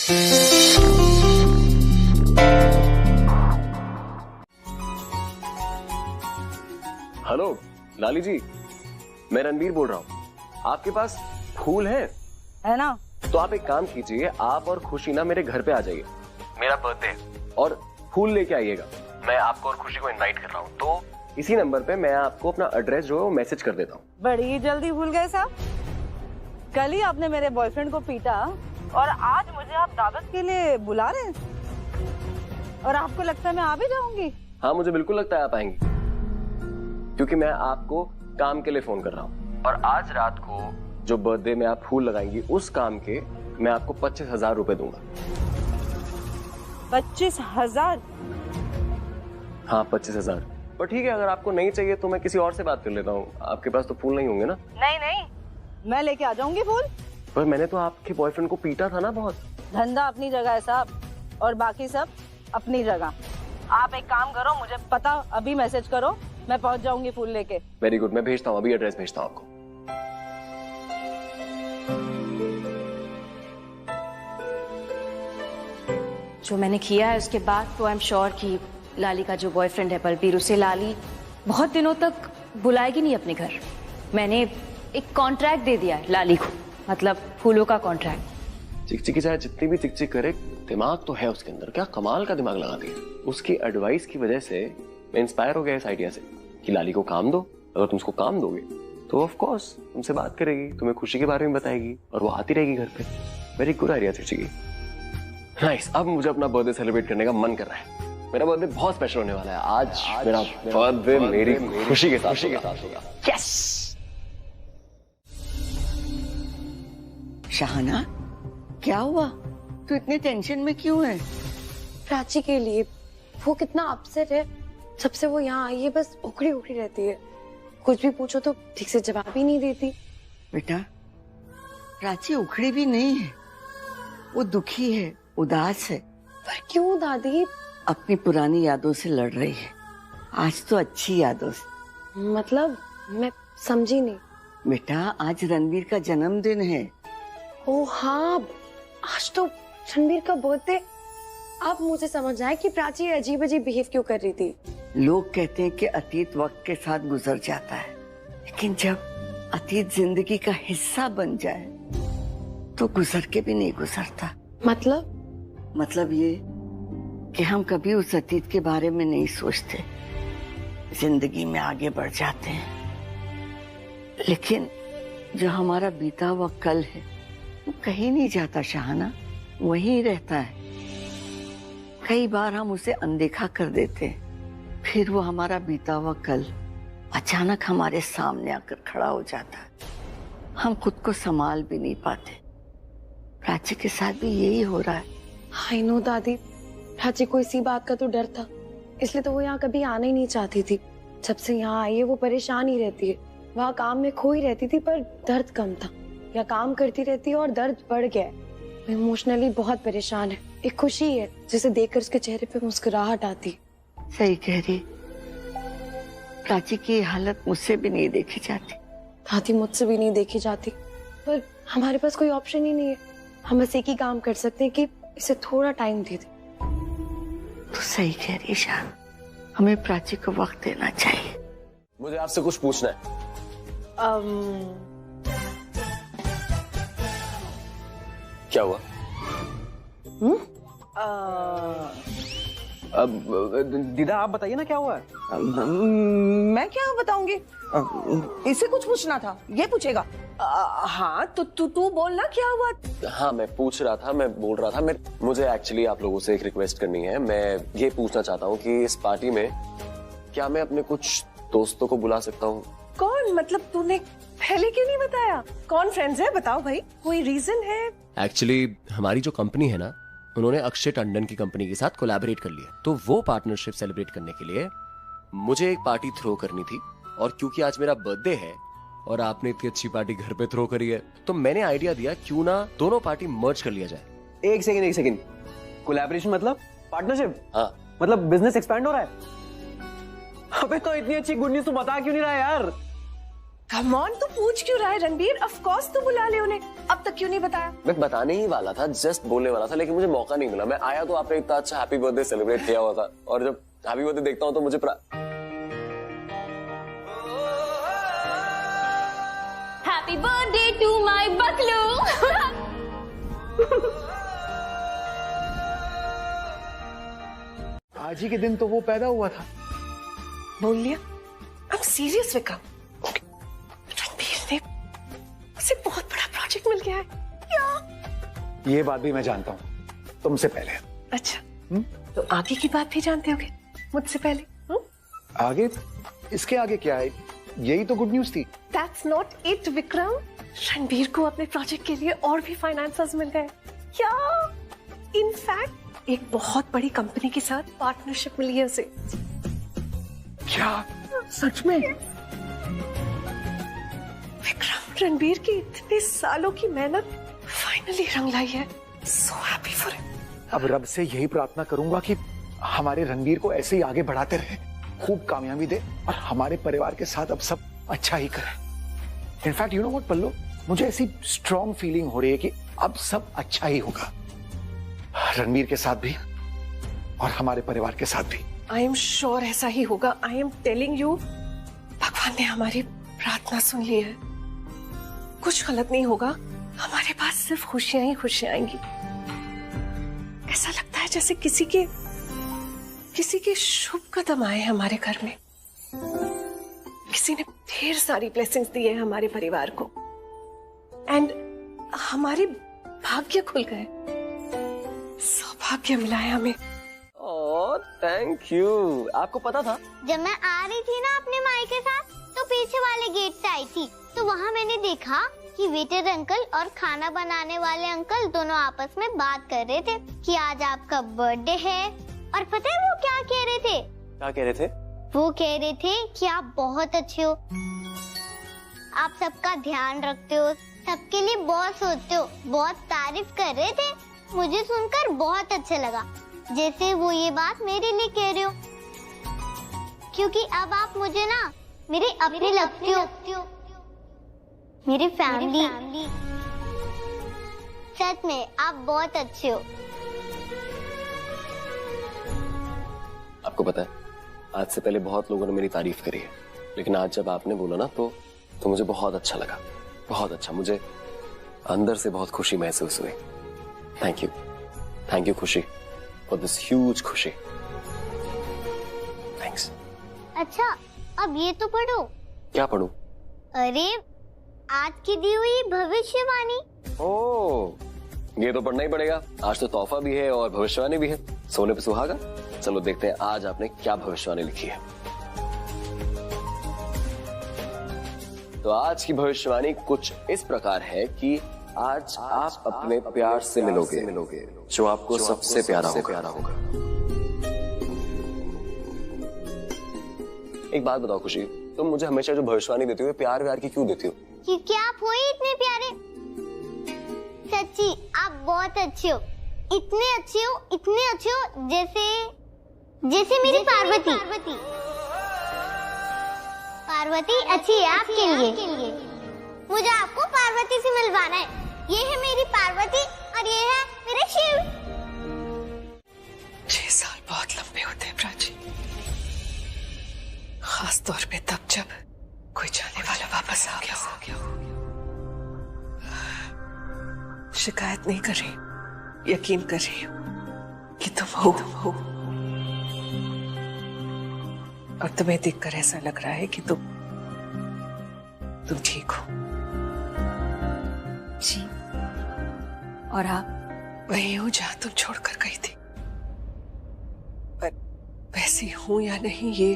Hello लाली जी, मैं रणबीर बोल रहा हूँ। आपके पास फूल है ना? तो आप एक काम कीजिए, आप और खुशी ना मेरे घर पे आ जाइए, मेरा बर्थडे, और फूल लेके आइएगा। मैं आपको और खुशी को इनवाइट कर रहा हूँ, तो इसी नंबर पे मैं आपको अपना एड्रेस जो है वो मैसेज कर देता हूँ। बड़ी जल्दी भूल गए साहब। कल ही आपने मेरे बॉयफ्रेंड को पीटा और आज मुझे आप दावत के लिए बुला रहे हैं, और आपको लगता है मैं आ भी जाऊंगी? हाँ, मुझे बिल्कुल लगता है आप आएंगी, क्योंकि मैं आपको काम के लिए फोन कर रहा हूँ। और आज रात को जो बर्थडे में आप फूल लगाएंगी, उस काम के मैं आपको 25,000 रुपए दूंगा। 25,000? हाँ, 25,000। पर ठीक है, अगर आपको नहीं चाहिए तो मैं किसी और से बात कर लेता हूँ। आपके पास तो फूल नहीं होंगे ना? नहीं नहीं, मैं लेके आ जाऊंगी फूल। पर मैंने तो आपके बॉयफ्रेंड को पीटा था ना बहुत। धंधा अपनी जगह है साहब, और बाकी सब अपनी जगह। आप एक काम करो, मुझे पता अभी मैसेज करो, मैं पहुंच जाऊंगी फूल लेके। वेरी गुड, मैं भेजता हूँ, अभी एड्रेस भेजता हूँ आपको। जो मैंने किया है उसके बाद तो आई एम श्योर कि लाली का जो बॉयफ्रेंड है बलबीर, उसे लाली बहुत दिनों तक बुलाएगी नहीं अपने घर। मैंने एक कॉन्ट्रैक्ट दे दिया है लाली को, मतलब फूलों का कॉन्ट्रैक्ट। चिकचिकी चाहे जितनी भी चिकचिक करे, दिमाग तो है उसके अंदर। क्या कमाल का दिमाग लगाती है। उसकी एडवाइस की वजह से मैं इंस्पायर हो गया इस आइडिया से कि लाली को काम दो। अगर तुम उसको काम दोगे तो ऑफ कोर्स तुमसे बात करेगी, तुम्हें खुशी के बारे में बताएगी, और वो आती रहेगी घर पे। वेरी गुड आइडिया चिकचिकी। नाइस। अब मुझे अपना बर्थडे सेलिब्रेट करने का मन कर रहा है। मेरा बर्थडे बहुत स्पेशल होने वाला है। आज मेरा बर्थडे मेरी खुशी के साथ होगा। यस। शाहना, क्या हुआ? तू इतने टेंशन में क्यों है? प्राची के लिए। वो कितना अपसेट है। जब से वो यहाँ आई है बस उखड़ी उखड़ी रहती है। कुछ भी पूछो तो ठीक से जवाब ही नहीं देती। बेटा, प्राची उखड़ी भी नहीं है, वो दुखी है, उदास है। पर क्यों दादी? अपनी पुरानी यादों से लड़ रही है। आज तो अच्छी यादों से। मतलब मैं समझी नहीं। बेटा, आज रणबीर का जन्मदिन है। ओ हाँ, आज तो रणबीर का बर्थडे। अब मुझे समझ आया कि प्राची अजीब अजीब बिहेव क्यों कर रही थी। लोग कहते हैं कि अतीत वक्त के साथ गुजर जाता है, लेकिन जब अतीत जिंदगी का हिस्सा बन जाए तो गुजर के भी नहीं गुजरता। मतलब ये कि हम कभी उस अतीत के बारे में नहीं सोचते, जिंदगी में आगे बढ़ जाते हैं। लेकिन जो हमारा बीता हुआ कल है वो कहीं नहीं जाता शाहना, वहीं रहता है। कई बार हम उसे अनदेखा कर देते हैं, फिर वो हमारा बीता हुआ कल अचानक हमारे सामने आकर खड़ा हो जाता है। हम खुद को संभाल भी नहीं पाते। प्राची के साथ भी यही हो रहा है। आई नो दादी, प्राची को इसी बात का तो डर था, इसलिए तो वो यहाँ कभी आना ही नहीं चाहती थी। जब से यहाँ आई है वो परेशान ही रहती है। वहाँ काम में खोई रहती थी पर दर्द कम था, या काम करती रहती है और दर्द बढ़ गया है। वो इमोशनली बहुत परेशान है। एक खुशी है जिसे देखकर उसके चेहरे पे मुस्कुराहट आती। सही कह रही। प्राची की हालत मुझसे भी नहीं देखी जाती। दादी, मुझसे भी नहीं देखी जाती, पर हमारे पास कोई ऑप्शन ही नहीं है। हम बस एक ही काम कर सकते हैं कि इसे थोड़ा टाइम दे दे। तो सही कह रही शान, हमें प्राची को वक्त देना चाहिए। मुझे आपसे कुछ पूछना है। क्या हुआ? अब दीदा आप बताइए ना क्या हुआ है। मैं क्या बताऊंगी? इसे कुछ पूछना था, ये पूछेगा। हाँ तो तू बोल ना क्या हुआ। हाँ, मैं पूछ रहा था, मैं बोल रहा था, मुझे एक्चुअली आप लोगों से एक रिक्वेस्ट करनी है। मैं ये पूछना चाहता हूँ कि इस पार्टी में क्या मैं अपने कुछ दोस्तों को बुला सकता हूँ? कौन? मतलब तूने पहले क्यों नहीं बताया? कौन फ्रेंड्स है बताओ भाई, कोई रीजन है? एक्चुअली हमारी जो कंपनी है ना, उन्होंने अक्षय टंडन की कंपनी के साथ कोलैबोरेट कर लिया, तो वो पार्टनरशिप सेलिब्रेट करने के लिए मुझे एक पार्टी थ्रो करनी थी। और क्योंकि आज मेरा बर्थडे है और आपने इतनी अच्छी पार्टी घर पे थ्रो करी है, तो मैंने आइडिया दिया क्यों ना दोनों पार्टी मर्ज कर लिया जाए। एक सेकंड, कोलैबोरेशन मतलब पार्टनरशिप? हाँ, मतलब बिजनेस एक्सपैंड हो रहा है। अबे तो इतनी अच्छी गुड न्यूज़ तो बता क्यों नहीं रहा यार? कम ऑन, तू पूछ क्यों रहा है रणबीर? ऑफ कोर्स तू बुला ले उन्हें, अब तक क्यों नहीं बताया? मैं बताने ही वाला था, जस्ट बोलने वाला था, लेकिन मुझे मौका नहीं मिला। मैं आया तो आपने इतना अच्छा हैप्पी बर्थडे सेलिब्रेट किया हुआ था, और जब हैप्पी बर्थडे देखता हूँ तो मुझे हैप्पी बर्थडे टू माय बकलू। आज ही के दिन तो वो पैदा हुआ था। बोल लिया। I'm serious Vikram. रणबीर ने उसे बहुत बड़ा प्रोजेक्ट मिल गया है। क्या? ये बात भी मैं जानता हूँ, तुमसे पहले। अच्छा, तो आगे की बात भी जानते होगे मुझसे पहले? आगे? इसके आगे क्या है? यही तो गुड न्यूज थी। That's not it Vikram. Ranbir को अपने प्रोजेक्ट के लिए और भी फाइनेंसर्स मिल गए। क्या? इनफैक्ट एक बहुत बड़ी कंपनी के साथ पार्टनरशिप मिली है उसे। क्या? सच में? विक्रम, रणबीर की इतने सालों की मेहनत फाइनली रंग लाई है। So happy for him। अब रब से यही प्रार्थना करूंगा कि हमारे रणबीर को ऐसे ही आगे बढ़ाते रहे, खूब कामयाबी दे और हमारे परिवार के साथ अब सब अच्छा ही करे। इनफैक्ट यू नो व्हाट पल्लू, मुझे ऐसी स्ट्रॉन्ग फीलिंग हो रही है कि अब सब अच्छा ही होगा, रणबीर के साथ भी और हमारे परिवार के साथ भी। आई एम श्योर ऐसा ही होगा। आई एम टेलिंग यू, भगवान ने हमारी प्रार्थना सुन ली है। कुछ गलत नहीं होगा, हमारे पास सिर्फ खुशियां ही खुशियां आएंगी। ऐसा लगता है जैसे किसी के शुभ कदम आए हमारे घर में। किसी ने ढेर सारी ब्लेसिंग्स दी है हमारे परिवार को, एंड हमारे भाग्य खुल गए, सौभाग्य मिला है हमें। Thank you. आपको पता था? जब मैं आ रही थी ना अपने माई के साथ, तो पीछे वाले गेट से आई थी, तो वहाँ मैंने देखा कि वेटर अंकल और खाना बनाने वाले अंकल दोनों आपस में बात कर रहे थे कि आज आपका बर्थडे है। और पता है वो क्या कह रहे थे? क्या कह रहे थे? वो कह रहे थे कि आप बहुत अच्छे हो, आप सबका ध्यान रखते हो, सबके लिए बहुत सोचते हो, बहुत तारीफ कर रहे थे। मुझे सुनकर बहुत अच्छा लगा, जैसे वो ये बात मेरे लिए कह रहे हो, क्योंकि अब आप मुझे ना मेरे अपने लगते हो, मेरी फैमिली। सच में आप बहुत अच्छे हो। आपको पता है, आज से पहले बहुत लोगों ने मेरी तारीफ करी है, लेकिन आज जब आपने बोला ना तो मुझे बहुत अच्छा लगा, बहुत अच्छा। मुझे अंदर से बहुत खुशी महसूस हुई। थैंक यू खुशी, फॉर दिस ह्यूज खुशी। थैंक्स। अच्छा, अब ये तो पढ़ो। क्या पढ़ूं? अरे आज की दी हुई भविष्यवाणी। ओह, ये तो पढ़ना ही पड़ेगा। आज तो तोहफा भी है और भविष्यवाणी भी है, सोने पे सुहागा। चलो देखते हैं आज आपने क्या भविष्यवाणी लिखी है। तो आज की भविष्यवाणी कुछ इस प्रकार है कि आज आप अपने प्यार से मिलोगे जो आपको सबसे प्यारा होगा। एक बात बताओ खुशी, तुम मुझे हमेशा जो भविष्यवाणी देती हो, प्यार व्यार की क्यों देती हो? क्योंकि आप हो ही इतने प्यारे। सच्ची आप बहुत अच्छे हो, इतने अच्छे हो जैसे मेरी पार्वती। पार्वती अच्छी है आपके लिए। मुझे आपको पार्वती से मिलवाना है। ये है मेरी पार्वती और ये है मेरे शिव। 6 साल बहुत लंबे होते हैं प्राची, खास तौर पे तब जब कोई जाने वाला वापस आ गया हो। शिकायत नहीं कर रही, यकीन कर रही हूँ कि तुम हो और तुम्हें देखकर ऐसा लग रहा है कि तुम ठीक हो। जी, और आप? वही हूँ जहाँ तुम छोड़कर गई थी, पर वैसी हूँ या नहीं ये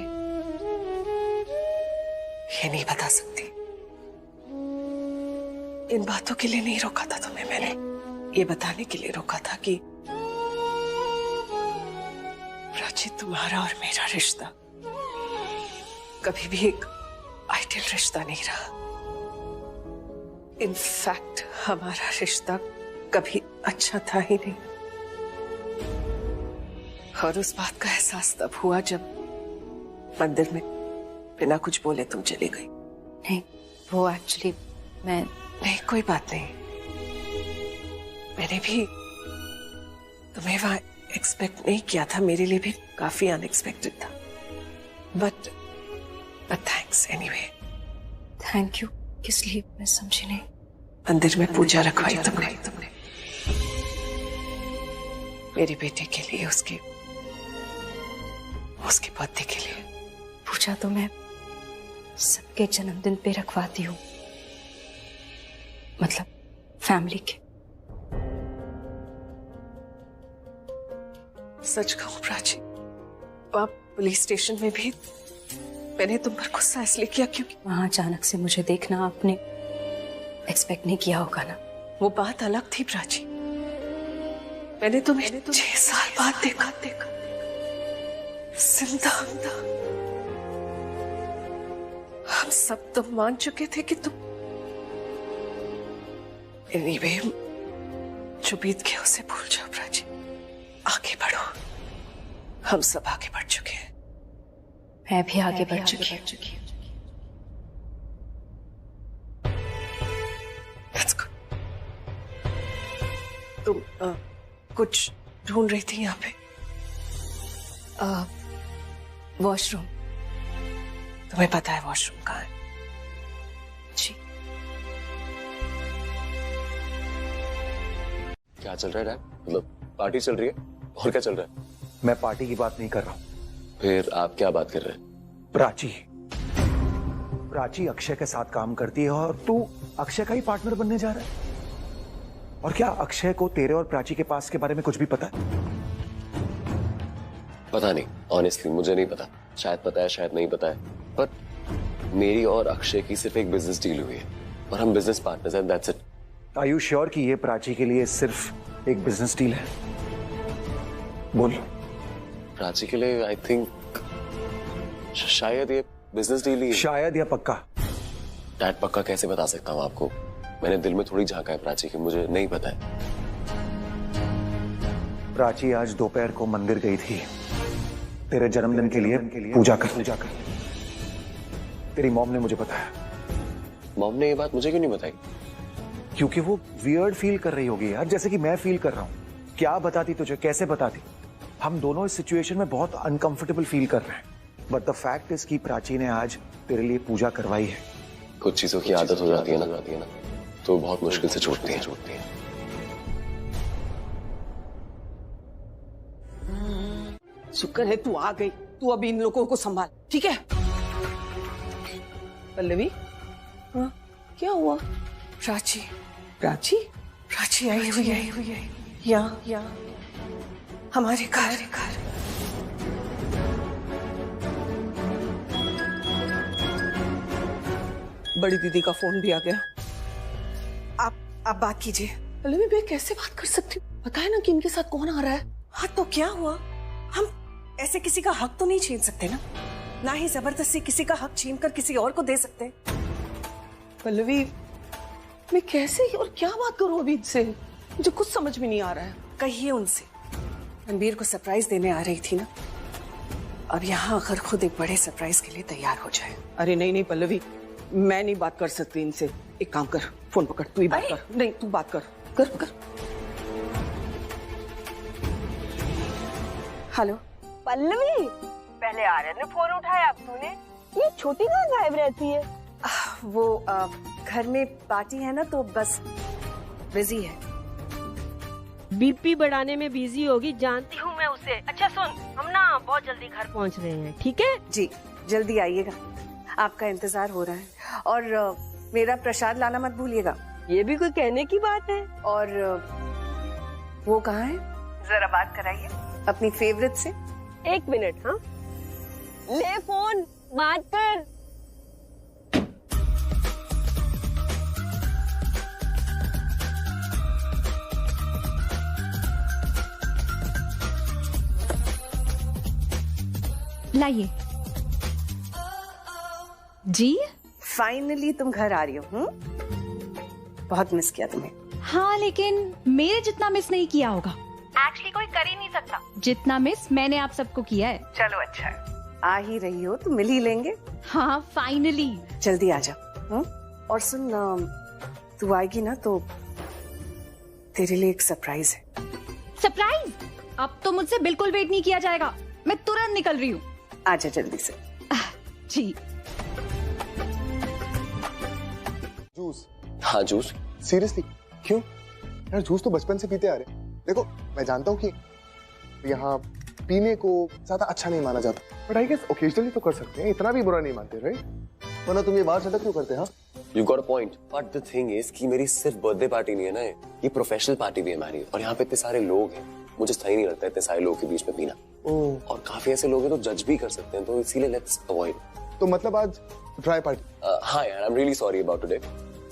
नहीं बता सकती। इन बातों के लिए नहीं रोका था तुम्हें मैंने, ये बताने के लिए रोका था कि प्राची, तुम्हारा और मेरा रिश्ता कभी भी एक आइडियल रिश्ता नहीं रहा। इनफैक्ट हमारा रिश्ता कभी अच्छा था ही नहीं। और उस बात का एहसास तब हुआ जब मंदिर में बिना कुछ बोले तुम चली गई। नहीं, वो एक्चुअली मैं नहीं, कोई बात नहीं। मैंने भी तुम्हें वहां एक्सपेक्ट नहीं किया था, मेरे लिए भी काफी अनएक्सपेक्टेड था, but thanks anyway. Thank you किस लिए, मैं समझी नहीं। मंदिर में पूजा रखवाई तुमने मेरी बेटे के लिए, उसके बर्थडे के लिए। पूजा तो मैं सबके जन्मदिन पे रखवाती हूँ, मतलब फैमिली के। सच कहूं प्राची, आप पुलिस स्टेशन में भी मैंने तुम पर गुस्सा इसलिए किया क्योंकि वहां अचानक से मुझे देखना आपने एक्सपेक्ट नहीं किया होगा ना। वो बात अलग थी प्राची। मैंने तुम्हें 6 साल बाद देखा जिंदा। हम सब तो मान चुके थे कि तुम एनीवे, जो बीत गया उसे भूल जाओ प्राची, आगे बढ़ो। हम सब आगे बढ़ चुके हैं। मैं भी आगे बढ़ चुकी हूँ। That's good. तुम कुछ ढूंढ रही थी यहाँ पे? वॉशरूम। तुम्हें पता है वॉशरूम कहाँ है? जी। क्या चल रहा है डैड? मतलब पार्टी चल रही है और क्या चल रहा है? मैं पार्टी की बात नहीं कर रहा हूँ। फिर आप क्या बात कर रहे हैं? प्राची अक्षय के साथ काम करती है और तू अक्षय का ही पार्टनर बनने जा रहा है। और क्या अक्षय को तेरे और प्राची के पास के बारे में कुछ भी पता है? पता नहीं, ऑनेस्टली मुझे नहीं पता। शायद पता है, शायद नहीं पता है, पर मेरी और अक्षय की सिर्फ एक बिजनेस डील हुई है और हम बिजनेस पार्टनर्स हैं, that's it. Are you sure कि ये प्राची के लिए सिर्फ एक बिजनेस डील है? बोल। प्राची के लिए आई थिंक शायद ये बिजनेस डील ही है। शायद या पक्का? डैड पक्का कैसे बता सकता हूँ आपको? मैंने दिल में थोड़ी झांका है प्राची की, मुझे नहीं पता है। प्राची आज दोपहर को मंदिर गई थी तेरे जन्मदिन के लिए पूजा कर। तेरी मॉम ने मुझे बताया। मॉम ने ये बात मुझे क्यों नहीं बताई? क्योंकि वो वियर्ड फील कर रही होगी यार, जैसे कि मैं फील कर रहा हूँ। क्या बताती तुझे, कैसे बताती? हम दोनों इस सिचुएशन में बहुत अनकंफर्टेबल फील कर रहे हैं, बट द फैक्ट इज कि प्राची ने आज तेरे लिए पूजा करवाई है। कुछ चीजों की आदत हो जाती है ना, तो बहुत मुश्किल से छूटती है। शुक्र है तू आ गई। तू अभी इन लोगों को संभाल, ठीक है? पल्लवी, हाँ क्या हुआ? प्राची आई हुई है यहाँ हमारे घर। बड़ी दीदी का फोन भी आ गया। आप बात कीजिए। पल्लवी मैं कैसे बात कर सकती हूँ? पता है ना कि इनके साथ कौन आ रहा है। हाँ तो क्या हुआ? हम ऐसे किसी का हक तो नहीं छीन सकते ना, ना ही जबरदस्ती किसी का हक छीन कर किसी और को दे सकते। पल्लवी मैं कैसे और क्या बात करूं अभी इनसे? मुझे कुछ समझ में नहीं आ रहा है। कहिए उनसे, रणबीर को सरप्राइज देने आ रही थी ना, अब यहाँ आकर खुद एक बड़े सरप्राइज के लिए तैयार हो जाए। अरे नहीं पल्लवी, मैं नहीं बात कर सकती इनसे। एक काम कर, फोन पकड़, तू ही बात कर। नहीं तू बात कर। हेलो पल्लवी, पहले आर्यन ने फोन उठाया, अब तूने। ये छोटी कहाँ गायब रहती है? वो घर में पार्टी है ना, तो बस बिजी है। बीपी बढ़ाने में बिजी होगी, जानती हूँ मैं उसे। अच्छा सुन, हम ना बहुत जल्दी घर पहुँच रहे हैं, ठीक है? जी जल्दी आइएगा, आपका इंतजार हो रहा है। और मेरा प्रसाद लाना मत भूलिएगा। ये भी कोई कहने की बात है? और वो कहाँ है, जरा बात कराइए अपनी फेवरेट से। 1 मिनट। हाँ ले फोन, बात कर। लाइए जी। फाइनली तुम घर आ रही हो। बहुत मिस किया तुम्हें। हाँ लेकिन मेरे जितना मिस नहीं किया होगा। एक्चुअली कोई कर ही नहीं सकता जितना मिस मैंने आप सबको किया है। चलो अच्छा है, आ ही रही हो तो मिल ही लेंगे। हाँ फाइनली। जल्दी आ जाओ। और सुन, तू आएगी ना तो तेरे लिए एक सरप्राइज है। सरप्राइज? अब तो मुझसे बिल्कुल वेट नहीं किया जाएगा, मैं तुरंत निकल रही हूँ। आजा जल्दी से। जी। जूस? हाँ जूस। सीरियसली? क्यों यार, जूस तो बचपन से पीते आ रहे। देखो मैं जानता हूँ कि यहाँ पीने को ज्यादा अच्छा नहीं माना जाता, बट आई गेस ओकेजनली तो कर सकते हैं, इतना भी बुरा नहीं मानते, राइट? वरना तुम ये बाहर सेटअप क्यों करते हैं? You got a point, but the thing is कि मेरी सिर्फ बर्थडे पार्टी नहीं है ना, ये प्रोफेशनल पार्टी भी है हमारी, और यहाँ पे इतने सारे लोग हैं, मुझे सही नहीं लगता इतने सारे लोगों के बीच में पीना। और काफी ऐसे लोग हैं तो जज भी कर सकते हैं, तो इसीलिए लेट्स अवॉइड। तो मतलब आज ड्राई पार्टी? हाँ यार, I am really sorry about today,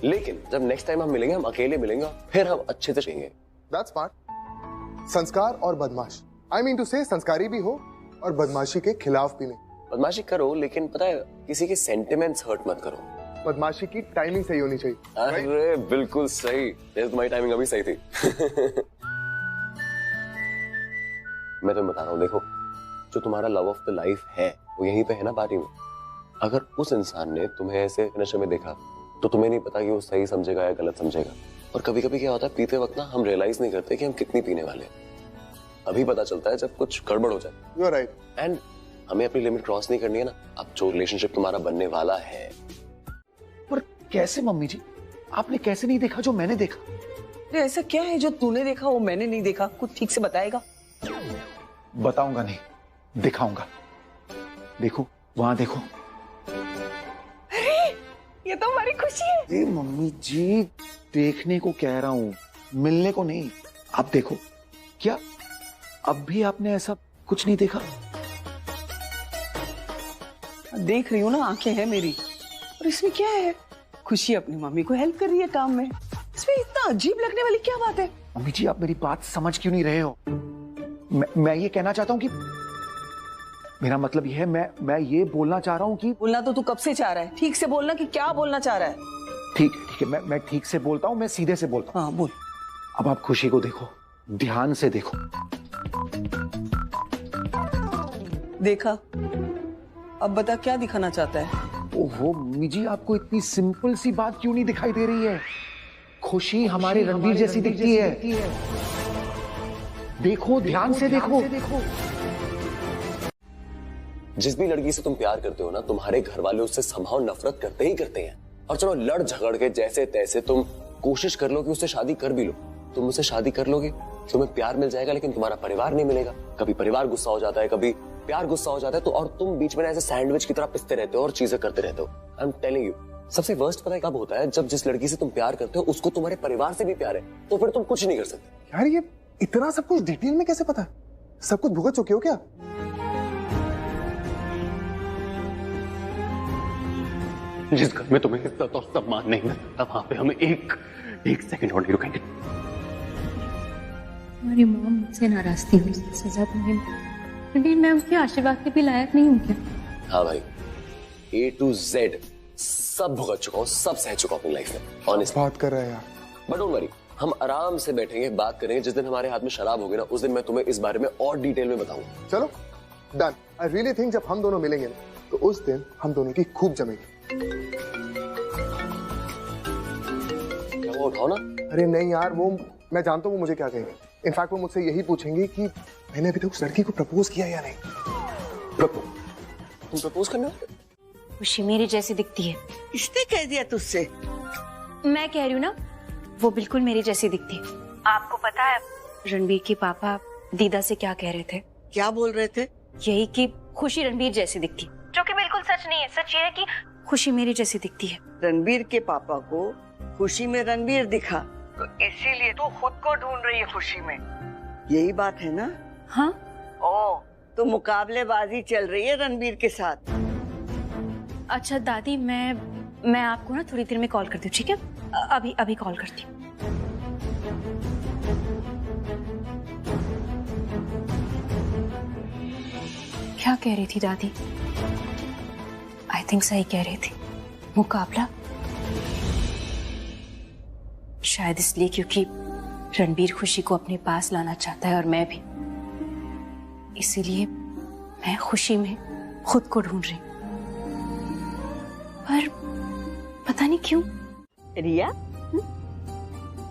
लेकिन जब नेक्स्ट टाइम हम मिलेंगे हम अकेले मिलेंगे, फिर हम अच्छे से पिएंगे। That's smart। संस्कार और बदमाश, I mean to say संस्कारी भी हो और बदमाशी के खिलाफ भी नहीं। बदमाशी करो, लेकिन पता है किसी के सेंटिमेंट्स हर्ट मत करो। बदमाशी की टाइमिंग सही होनी चाहिए। अरे बिल्कुल सही, तुम्हारी टाइमिंग अभी सही थी। मैं तुम्हें बता रहा हूँ, देखो जो तुम्हारा लव ऑफ द लाइफ है वो यहीं पे है ना पार्टी में। अगर उस इंसान ने तुम्हें ऐसे नशे में देखा तो तुम्हें नहीं पता कि वो सही समझेगा या गलत समझेगा। और कभी कभी क्या होता है, पीते वक्त ना हम रियलाइज नहीं करते कि हम कितनी पीने वाले हैं, अभी पता चलता है जब कुछ गड़बड़ हो जाए। You are right. एंड हमें अपनी लिमिट क्रॉस नहीं करनी है ना। अब जो रिलेशनशिप तुम्हारा बनने वाला है। पर कैसे मम्मी जी, आपने कैसे नहीं देखा जो मैंने देखा? अरे ऐसा क्या है जो तूने देखा वो मैंने नहीं देखा? कुछ ठीक से बताएगा? बताऊंगा नहीं, दिखाऊंगा। देखो वहां देखो। अरे ये तो हमारी खुशी है। मम्मी जी देखने को कह रहा हूँ, मिलने को नहीं। आप देखो। क्या अब भी आपने ऐसा कुछ नहीं देखा? देख रही हूँ ना, आंखें हैं मेरी। और इसमें क्या है? खुशी अपनी मम्मी को हेल्प कर रही है काम में, इसमें इतना अजीब लगने वाली क्या बात है? मम्मी जी आप मेरी बात समझ क्यों नहीं रहे हो? मैं ये कहना चाहता हूँ कि मेरा मतलब ये है, मैं ये बोलना चाह रहा हूँ कि। बोलना तो तू कब से चाह रहा है, ठीक से बोलना कि क्या बोलना चाह रहा है। ठीक है मैं ठीक से बोलता हूँ, मैं सीधे से बोलता हूँ। हाँ बोल। अब आप खुशी को देखो, ध्यान से देखो। देखा, अब बता क्या दिखाना चाहता है? ओहो मम्मी जी, आपको इतनी सिंपल सी बात क्यों नहीं दिखाई दे रही है? खुशी हमारे रणवीर जैसी दिखती है। देखो, ध्यान से देखो। जिस भी लड़की से तुम प्यार करते हो ना, तुम्हारे घर वाले उससे संभाव नफरत करते ही करते हैं। और चलो लड़ झगड़ के जैसे तैसे तुम कोशिश कर लो कि उससे शादी कर भी लो। तुम उससे शादी कर लोगे, तुम्हें प्यार मिल जाएगा, लेकिन तुम्हारा परिवार नहीं मिलेगा। कभी परिवार गुस्सा हो जाता है, कभी प्यार गुस्सा हो जाता है, तो और तुम बीच में ऐसे सैंडविच की तरह पिसते रहते हो और चीजें करते रहते हो। आई एम टेलिंग यू, सबसे वर्स्ट पता है कब होता है? जब जिस लड़की से तुम प्यार करते हो उसको तुम्हारे परिवार से भी प्यार है, तो फिर तुम कुछ नहीं कर सकते। यार ये इतना सब कुछ डिटेल में कैसे पता है? सब कुछ भुगत चुके हो क्या? जिस घर में तुम्हें इज्जत और सम्मान नहीं मिलता, वहां पे हमें एक सेकंड और नहीं रुकेंगे। हमारी माँ मुझसे नाराज थी, सजा तुम्हें, लेकिन मैं उसके आशीर्वाद के भी लायक नहीं हूँ क्या? हाँ भाई, A to Z सब भुगत चुका हूँ, सब सह चुका हूँ अपनी लाइफ में। ऑनेस्ट बात कर रहा है यार। बट डोंट वरी, हम आराम से बैठेंगे, बात करेंगे। जिस दिन हमारे हाथ में शराब होगी ना, उस दिन मैं तुम्हें इस बारे में और डिटेल में बताऊंगा। चलो डन। आई रियली थिंक जब हम दोनों मिलेंगे ना, तो उस दिन हम दोनों की खूब जमेगी। क्या वो उठाओ ना? अरे नहीं यार, वो मैं जानता हूँ वो मुझे क्या कहेंगे। इनफैक्ट वो मुझसे यही पूछेंगे कि मैंने अभी तक उस लड़की को प्रपोज किया या नहीं। तुम प्रपोज करने वाले? खुशी मेरी जैसी दिखती है। किसने कह दिया तुझसे? मैं कह रही हूँ ना, वो बिल्कुल मेरी जैसी दिखती है। आपको पता है रणबीर के पापा दीदा से क्या कह रहे थे? क्या बोल रहे थे? यही कि खुशी रणबीर जैसी दिखती है, जो कि बिल्कुल सच नहीं है। सच ये है कि खुशी मेरी जैसी दिखती है। रणबीर के पापा को खुशी में रणबीर दिखा, तो इसीलिए तू खुद को ढूंढ रही है खुशी में, यही बात है ना? हाँ। ओ, तो मुकाबलेबाजी चल रही है रणबीर के साथ। अच्छा दादी, मैं आपको ना थोड़ी देर में कॉल करती हूँ, ठीक है? अभी कॉल करती हूँ। क्या कह रही थी दादी? आई थिंक सही कह रही थी। मुकाबला शायद इसलिए क्योंकि रणबीर खुशी को अपने पास लाना चाहता है और मैं भी, इसीलिए मैं खुशी में खुद को ढूंढ रही हूं। पर पता नहीं क्यों रिया,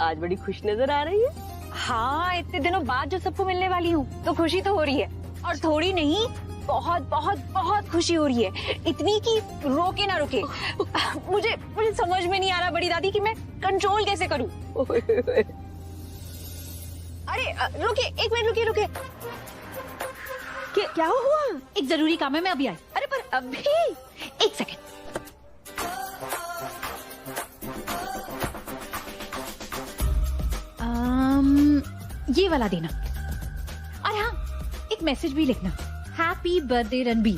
आज बड़ी खुश नजर आ रही है। हाँ, इतने दिनों बाद जो सबको मिलने वाली हूँ तो खुशी तो हो रही है, और थोड़ी नहीं बहुत बहुत बहुत खुशी हो रही है, इतनी कि रोके ना रुके। मुझे समझ में नहीं आ रहा बड़ी दादी कि मैं कंट्रोल कैसे करूं। अरे रुकिए, एक मिनट रुकिए। क्या हुआ? एक जरूरी काम है, मैं अभी आई। अरे पर अभी एक सेकंड। ये वाला देना, और हाँ एक मैसेज भी लिखना, हैप्पी बर्थडे रणबीर।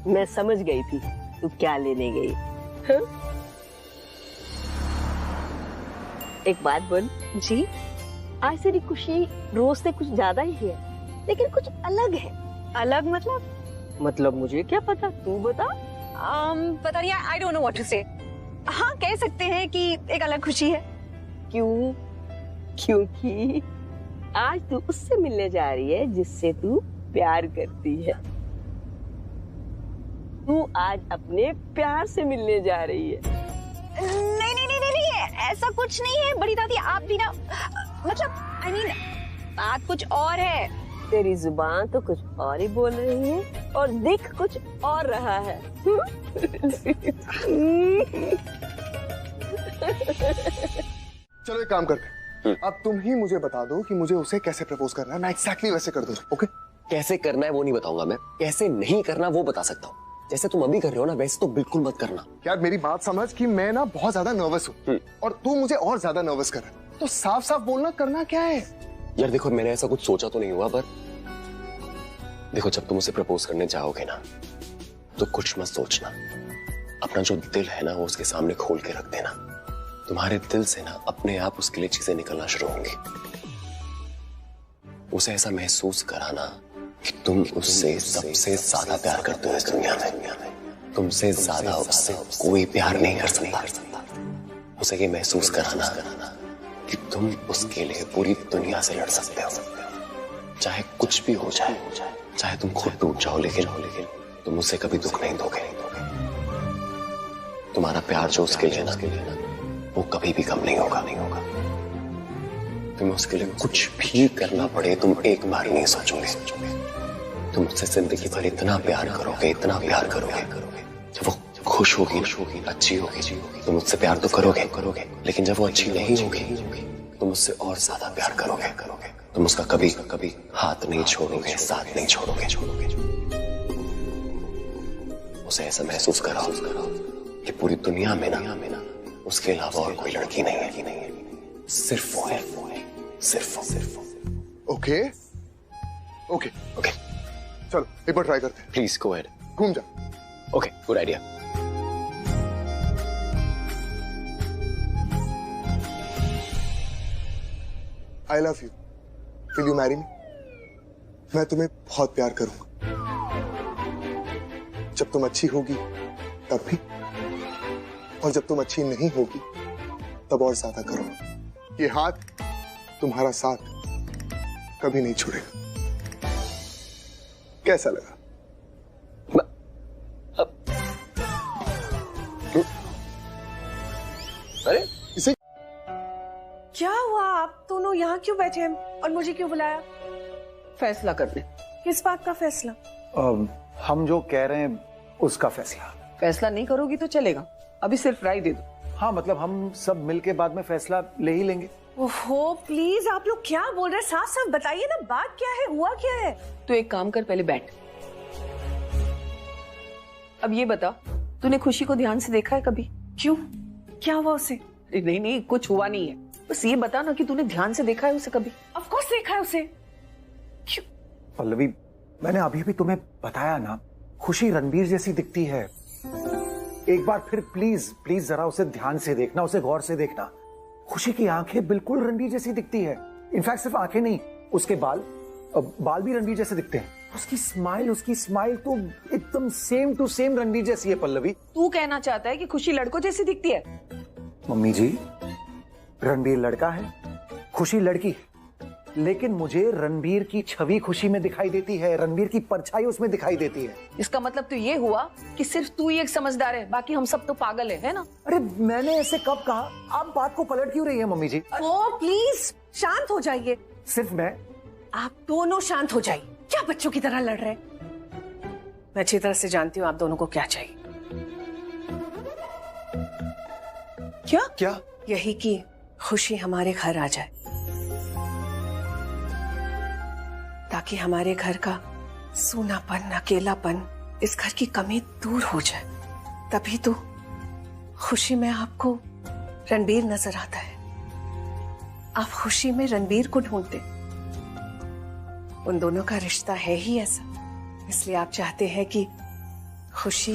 मैं समझ गई थी तू क्या लेने गई। हाँ? एक बात बोल जी। आज तेरी खुशी रोज से कुछ ज्यादा ही है, लेकिन कुछ अलग है। अलग मतलब मुझे क्या पता, तू बता। पता नहीं, I don't know what to say. हाँ, कह सकते हैं कि एक अलग खुशी है। क्यों? क्योंकि आज तू उससे मिलने जा रही है जिससे तू प्यार करती है। तू आज अपने प्यार से मिलने जा रही है। नहीं, ऐसा कुछ नहीं है बड़ी दादी, आप भी ना, मतलब आई मीन बात कुछ और है। तेरी जुबान तो कुछ और ही बोल रही है और दिख कुछ और रहा है। चलो एक काम करते हैं, अब तुम ही मुझे बता दो कि मुझे उसे कैसे प्रपोज करना है, मैं एग्जैक्टली वैसे कर दूंगा। ओके? कैसे करना है वो नहीं बताऊंगा मैं, कैसे नहीं करना वो बता सकता हूँ। जैसे तुम अभी कर रहे हो ना, वैसे तो बिल्कुल मत करना। यार मेरी बात समझ कि मैं ना बहुत ज्यादा नर्वस हूँ और तू मुझे और ज्यादा नर्वस कर रहा है, तो साफ साफ बोलना, करना क्या है? यार देखो, मैंने ऐसा कुछ सोचा तो नहीं हुआ, पर देखो जब तुम उसे प्रपोज करने जाओगे ना तो कुछ मत सोचना, अपना जो दिल है ना वो उसके सामने खोल के रख देना। तुम्हारे दिल से ना अपने आप उसके लिए चीजें निकलना शुरू होंगी। उसे ऐसा महसूस कराना कि तुम उससे सबसे ज्यादा प्यार करते हो इस दुनिया में, तुमसे ज्यादा उससे कोई प्यार नहीं कर सकता। उसे ये महसूस कराना कि तुम उसके लिए पूरी दुनिया से लड़ सकते हो, चाहे कुछ भी हो जाए, चाहे तुम खुद टूट जाओ, लेकिन तुम उसे कभी दुख नहीं दोगे। तुम्हारा प्यार जो उसके लिए ना वो कभी भी कम नहीं होगा। तुम्हें उसके लिए कुछ भी करना पड़े, तुम एक बार नहीं सोचोगे। तुम उससे जिंदगी भर इतना प्यार करोगे, जब वो खुश होगी, अच्छी होगी, तुम उससे प्यार तो करोगे, लेकिन जब वो अच्छी नहीं होगी तुम उससे और ज्यादा प्यार करोगे। तुम उसका कभी हाथ नहीं छोड़ोगे, साथ नहीं छोड़ोगे। उसे ऐसा महसूस कराओ कि पूरी दुनिया में ना उसके अलावा और कोई लड़की नहीं है, सिर्फ वो है, सिर्फ वो। ओके, चलो एक बार ट्राई करते हैं। प्लीज गो अहेड, घूम जा। Okay, good idea. I love you. Will you marry me? मैं तुम्हें बहुत प्यार करूंगा, जब तुम अच्छी होगी तब भी, और जब तुम अच्छी नहीं होगी तब और ज्यादा करूंगा। ये हाथ तुम्हारा साथ कभी नहीं छोड़ेगा। कैसा लगा? अरे इसे क्या हुआ? आप दोनों यहाँ क्यों बैठे हैं और मुझे क्यों बुलाया? फैसला करने। किस बात का फैसला? हम जो कह रहे हैं उसका फैसला। फैसला नहीं करोगी तो चलेगा, अभी सिर्फ राय दे दो। हाँ, मतलब हम सब मिलके बाद में फैसला ले ही लेंगे। ओहो प्लीज, आप लोग क्या बोल रहे हैं? साफ साफ बताइए ना, बात क्या है, हुआ क्या है? तो एक काम कर, पहले बैठ। अब ये बता, तूने खुशी को ध्यान से देखा है कभी? क्यों, क्या हुआ उसे? नहीं, कुछ हुआ नहीं है, बस ये बता ना कि तूने ध्यान से देखा है उसे कभी? ऑफ कोर्स देखा है उसे। क्यों? पल्लवी, मैंने अभी भी तुम्हें बताया ना, खुशी रणबीर जैसी दिखती है। एक बार फिर प्लीज जरा उसे ध्यान से देखना, उसे गौर से देखना। खुशी की आंखें बिल्कुल रणबीर जैसी दिखती है। इनफैक्ट सिर्फ आंखें नहीं, उसके बाल भी रणबीर जैसे दिखते हैं। उसकी स्माइल तो एकदम सेम टू सेम रणबीर जैसी है पल्लवी। तू कहना चाहता है कि खुशी लड़कों जैसी दिखती है? मम्मी जी, रणबीर लड़का है, खुशी लड़की है, लेकिन मुझे रणबीर की छवि खुशी में दिखाई देती है, रणबीर की परछाई उसमें दिखाई देती है। इसका मतलब तो ये हुआ कि सिर्फ तू ही एक समझदार है, बाकी हम सब तो पागल है ना? अरे मैंने ऐसे कब कहा? आप बात को पलट क्यों रही है मम्मी जी? ओ प्लीज शांत हो जाइए। सिर्फ मैं? आप दोनों शांत हो जाइए। क्या बच्चों की तरह लड़ रहे हैं? मैं अच्छी तरह से जानती हूँ आप दोनों को क्या चाहिए। क्या? यही कि खुशी हमारे घर आ जाए, ताकि हमारे घर का सूनापन, अकेलापन, इस घर की कमी दूर हो जाए। तभी तो खुशी में आपको रणबीर नजर आता है। आप खुशी में रणबीर को ढूंढते। उन दोनों का रिश्ता है ही ऐसा, इसलिए आप चाहते हैं कि खुशी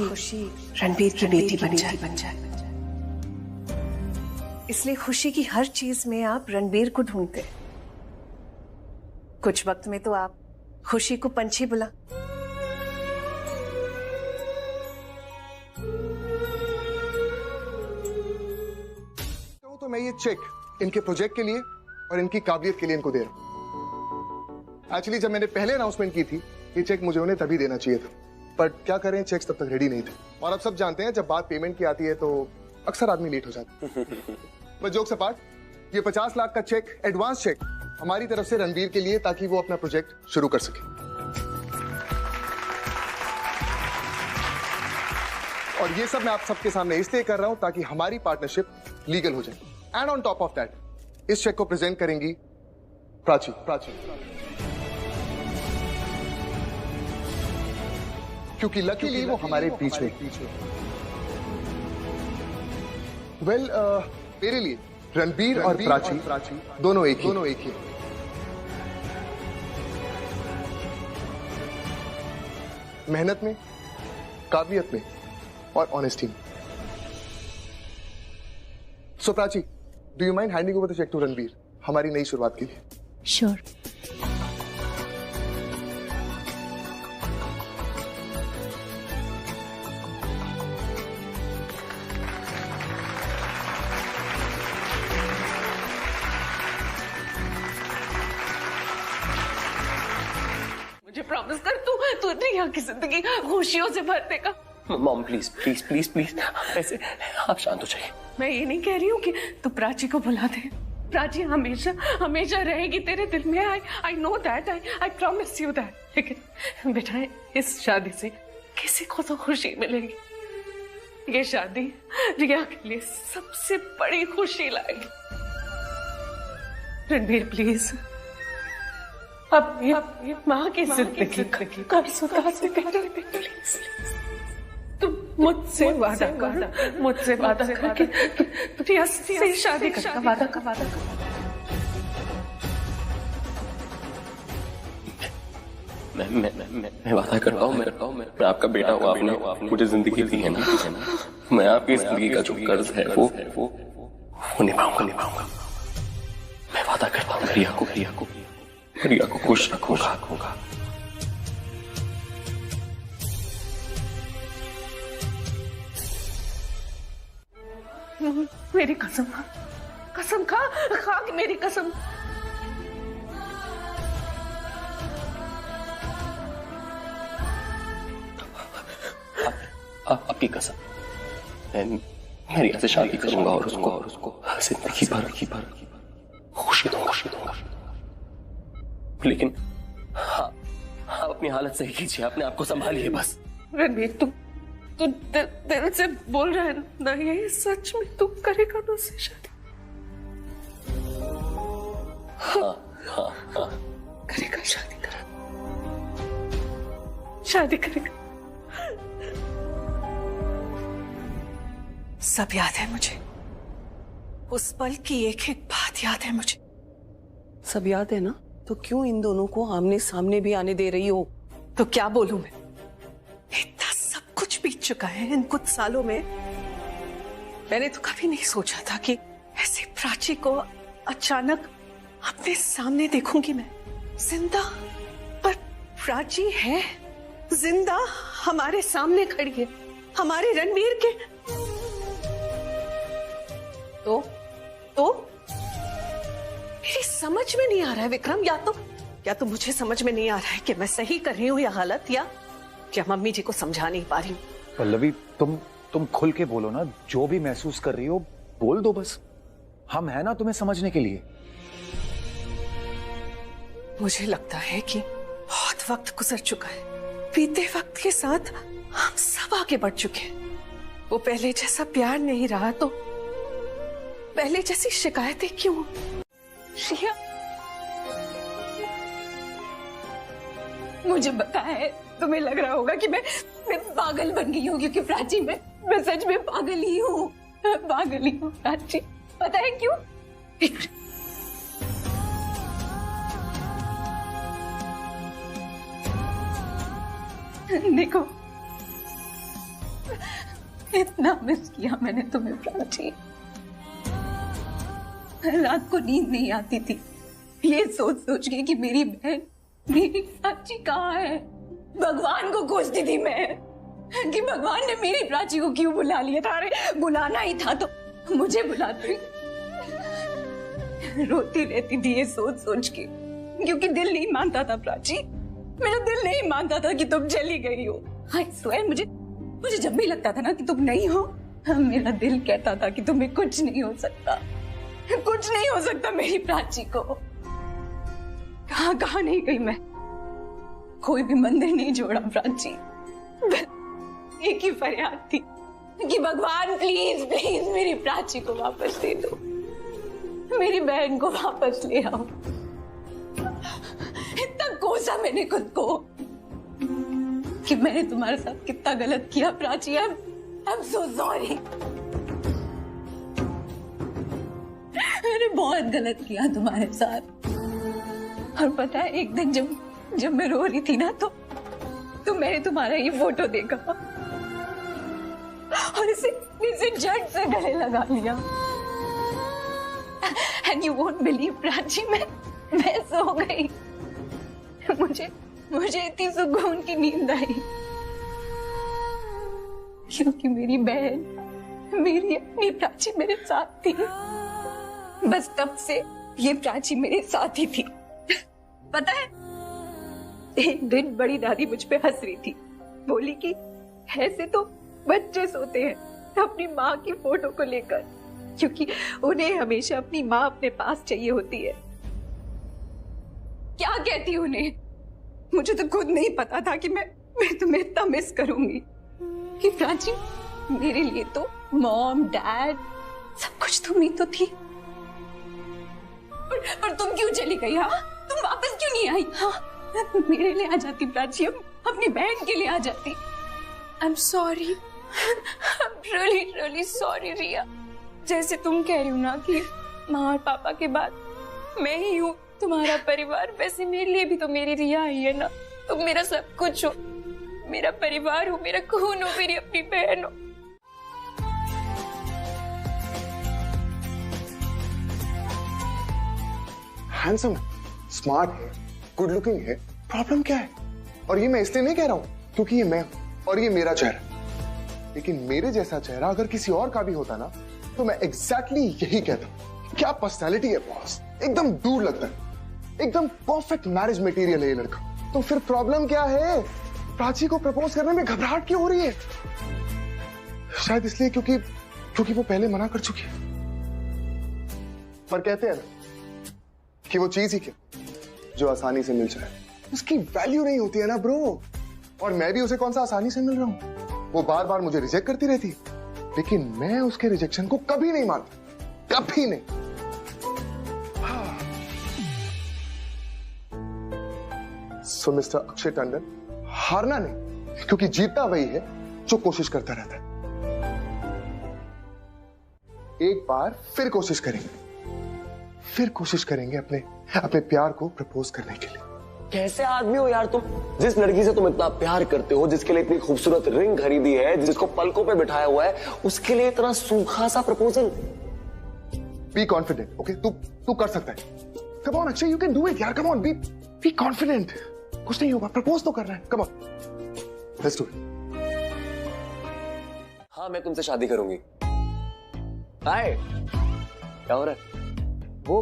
रणबीर की बेटी बन जाए। इसलिए खुशी की हर चीज में आप रणबीर को ढूंढते। कुछ वक्त में तो आप खुशी को पंछी बुला। तो मैं ये चेक इनके प्रोजेक्ट के लिए और इनकी काबिलियत के लिए इनको दे रहा हूं। एक्चुअली जब मैंने पहले अनाउंसमेंट की थी, ये चेक मुझे उन्हें तभी देना चाहिए था, पर क्या करें, चेक्स तब तक रेडी नहीं थे। और अब सब जानते हैं जब बात पेमेंट की आती है तो अक्सर आदमी लेट हो जाता है। बस जोक्स अपार्ट, ये 50 लाख का चेक, एडवांस चेक हमारी तरफ से रणबीर के लिए, ताकि वो अपना प्रोजेक्ट शुरू कर सके। और ये सब मैं आप सबके सामने इसलिए कर रहा हूं ताकि हमारी पार्टनरशिप लीगल हो जाए। And on top of that, इस चेक को प्रेजेंट करेंगी प्राची। क्योंकि लकीली वो हमारे बीच में। वेल, मेरे लिए रणबीर और प्राची दोनों एक ही। मेहनत में, काबिलियत में और ऑनेस्टी में। So Prachi, do you mind handing over the cheque to Ranbir हमारी नई शुरुआत के लिए? श्योर। मुझे प्रॉमिस कर, तू रिया की जिंदगी खुशियों से भर देगा। Mom please please please please, ऐसे आप शांत हो जाइए। मैं ये नहीं कह रही हूँ कि तू प्राची को बुला दे। प्राची हमेशा हमेशा रहेगी तेरे दिल में। I know that, I promise you that. लेकिन बेटा, इस शादी से किसी को तो खुशी मिलेगी। ये शादी रिया के लिए सबसे बड़ी खुशी लाएगी। रणबीर प्लीज, अब ये माँ की जिंदगी कर सुधा से प्लीज। तुम मुझसे वादा कर कि रिया से शादी का वादा कर। मैं वादा करता हूँ, मैं आपका बेटा हूँ। आपने मुझे जिंदगी दी है ना, मैं आपकी जिंदगी का जो कर्ज है वो निभाऊंगा। मैं वादा करता हूँ रिया को खुश रखूंगा। मेरी कसम खा कि मेरी कसम। आपकी कसम, मैं रिया से शादी करूंगा और उसको जिंदगी भर खुशी दूंगा। लेकिन हाँ, आप अपनी हालत सही कीजिए, अपने आप को संभालिए बस। रणबीर, तू दिल से बोल रहा है ना? ये सच में तू करेगा ना उससे शादी? हाँ। करेगा, शादी करेगा। सब याद है मुझे, उस पल की एक एक बात याद है मुझे। सब याद है ना? तो क्यों इन दोनों को आमने सामने भी आने दे रही हो? तो क्या बोलूं मैं, इतना सब कुछ बीत चुका है इन कुछ सालों में। मैंने तो कभी नहीं सोचा था कि ऐसे प्राची को अचानक अपने सामने देखूंगी मैं, जिंदा। पर प्राची है जिंदा, हमारे सामने खड़ी है, हमारे रणवीर के। तो मेरी समझ में नहीं आ रहा है विक्रम, या तो मुझे समझ में नहीं आ रहा है कि मैं सही कर रही हूँ या गलत, या क्या मम्मी जी को समझा नहीं पा रही हूँ। पल्लवी तुम खुल के बोलो ना, जो भी महसूस कर रही हो बोल दो बस, हम है ना तुम्हें समझने के लिए। मुझे लगता है कि बहुत वक्त गुजर चुका है, बीते वक्त के साथ हम सब आगे बढ़ चुके हैं। वो पहले जैसा प्यार नहीं रहा तो पहले जैसी शिकायतें क्यों? श्रिया, मुझे पता है तुम्हें लग रहा होगा कि मैं पागल बन गई हूँ, क्योंकि प्राची मैं सच में पागल ही हूँ, प्राची। पता है क्यों? देखो, इतना मिस किया मैंने तुम्हें प्राची। रात को नींद नहीं आती थी ये सोच सोच के कि मेरी बहन, मेरी प्राची कहाँ है। भगवान को कोसती थी मैं कि भगवान ने मेरी प्राची को क्यों बुला लिया था। अरे बुलाना ही था तो मुझे बुलाती। रोती रहती थी ये सोच सोच के, क्योंकि दिल नहीं मानता था प्राची, मेरा दिल नहीं मानता था कि तुम चली गई हो। आई स्वेयर, मुझे जब भी लगता था ना कि तुम नहीं हो, मेरा दिल कहता था कि तुम्हें कुछ नहीं हो सकता, कुछ नहीं हो सकता मेरी प्राची को। कहाँ नहीं गई मैं, कोई भी मंदिर नहीं जोड़ा प्राची। एक ही फरियाद थी कि भगवान प्लीज प्लीज मेरी प्राची को वापस दे दो, मेरी बहन को वापस ले आओ। इतना कोसा मैंने खुद को कि मैंने तुम्हारे साथ कितना गलत किया Prachi. I am so sorry, मैंने बहुत गलत किया तुम्हारे साथ। और पता है, एक दिन जब मैं रो रही थी ना तो मैंने तुम्हारा ये फोटो देखा और इसे झट से गले लगा लिया। And you won't believe Prachi, मैं सो गई। मुझे इतनी सुकून की नींद आई क्योंकि मेरी बहन, मेरी अपनी प्राची मेरे साथ थी। बस तब से ये प्राची मेरे साथ ही थी। पता है, एक दिन बड़ी दादी मुझ पे हंस रही थी, बोली कि ऐसे तो बच्चे सोते हैं अपनी माँ की फोटो को लेकर, क्योंकि उन्हें हमेशा अपनी माँ अपने पास चाहिए होती है। क्या कहती उन्हें? मुझे तो खुद नहीं पता था कि मैं तुम्हें इतना मिस करूंगी। कि प्राची, मेरे लिए तो मॉम डैड सब कुछ तुम ही तो थी। पर तुम क्यों चली गई? हाँ, तुम वापस क्यों नहीं आई? हाँ, मेरे लिए आ जाती प्राची, अपनी बहन के लिए आ जाती। I am sorry, really really sorry Riya. जैसे तुम कह रही हो ना कि माँ और पापा के बाद मैं ही हूँ तुम्हारा परिवार, वैसे मेरे लिए भी तो मेरी रिया ही है ना। तुम मेरा सब कुछ हो, मेरा परिवार हो, मेरा खून हो, मेरी अपनी बहन हो। हैंडसम है, स्मार्ट है, गुड लुकिंग है, प्रॉब्लम क्या है? और ये मैं इसलिए नहीं कह रहा हूं क्योंकि ये मैं और ये मेरा चेहरा, लेकिन मेरे जैसा चेहरा अगर किसी और का भी होता ना तो मैं एग्जैक्टली यही कहता। क्या पर्सनैलिटी है बॉस, एकदम दूर लगता है, एकदम परफेक्ट मैरिज मटेरियल है ये लड़का। तो फिर प्रॉब्लम क्या है? प्राची को प्रपोज करने में घबराहट क्यों हो रही है? शायद इसलिए क्योंकि वो पहले मना कर चुकी है। पर कहते हैं ना कि वो चीज ही क्या जो आसानी से मिल जाए उसकी वैल्यू नहीं होती है ना ब्रो। और मैं भी उसे कौन सा आसानी से मिल रहा हूं। वो बार बार मुझे रिजेक्ट करती रहती, लेकिन मैं उसके रिजेक्शन को कभी नहीं मानता, कभी नहीं। सो मिस्टर अक्षय टंडन, हारना नहीं, क्योंकि जीतता वही है जो कोशिश करता रहता है। एक बार फिर कोशिश करेंगे अपने प्यार को प्रपोज करने के लिए। कैसे आदमी हो यार तुम? जिस लड़की से तुम इतना प्यार करते हो, जिसके लिए इतनी खूबसूरत रिंग खरीदी है, जिसको पलकों पे बिठाया हुआ है, उसके लिए इतना सूखा सा प्रपोजल। Be confident, okay? तू कर सकता है। Come on Akshay, you can do it यार, कम ऑन, बी कॉन्फिडेंट। कुछ नहीं होगा, प्रपोज तो कर रहा है, come on, let's do it. हाँ मैं तुमसे शादी करूंगी। हाय, क्या हो रहा है? वो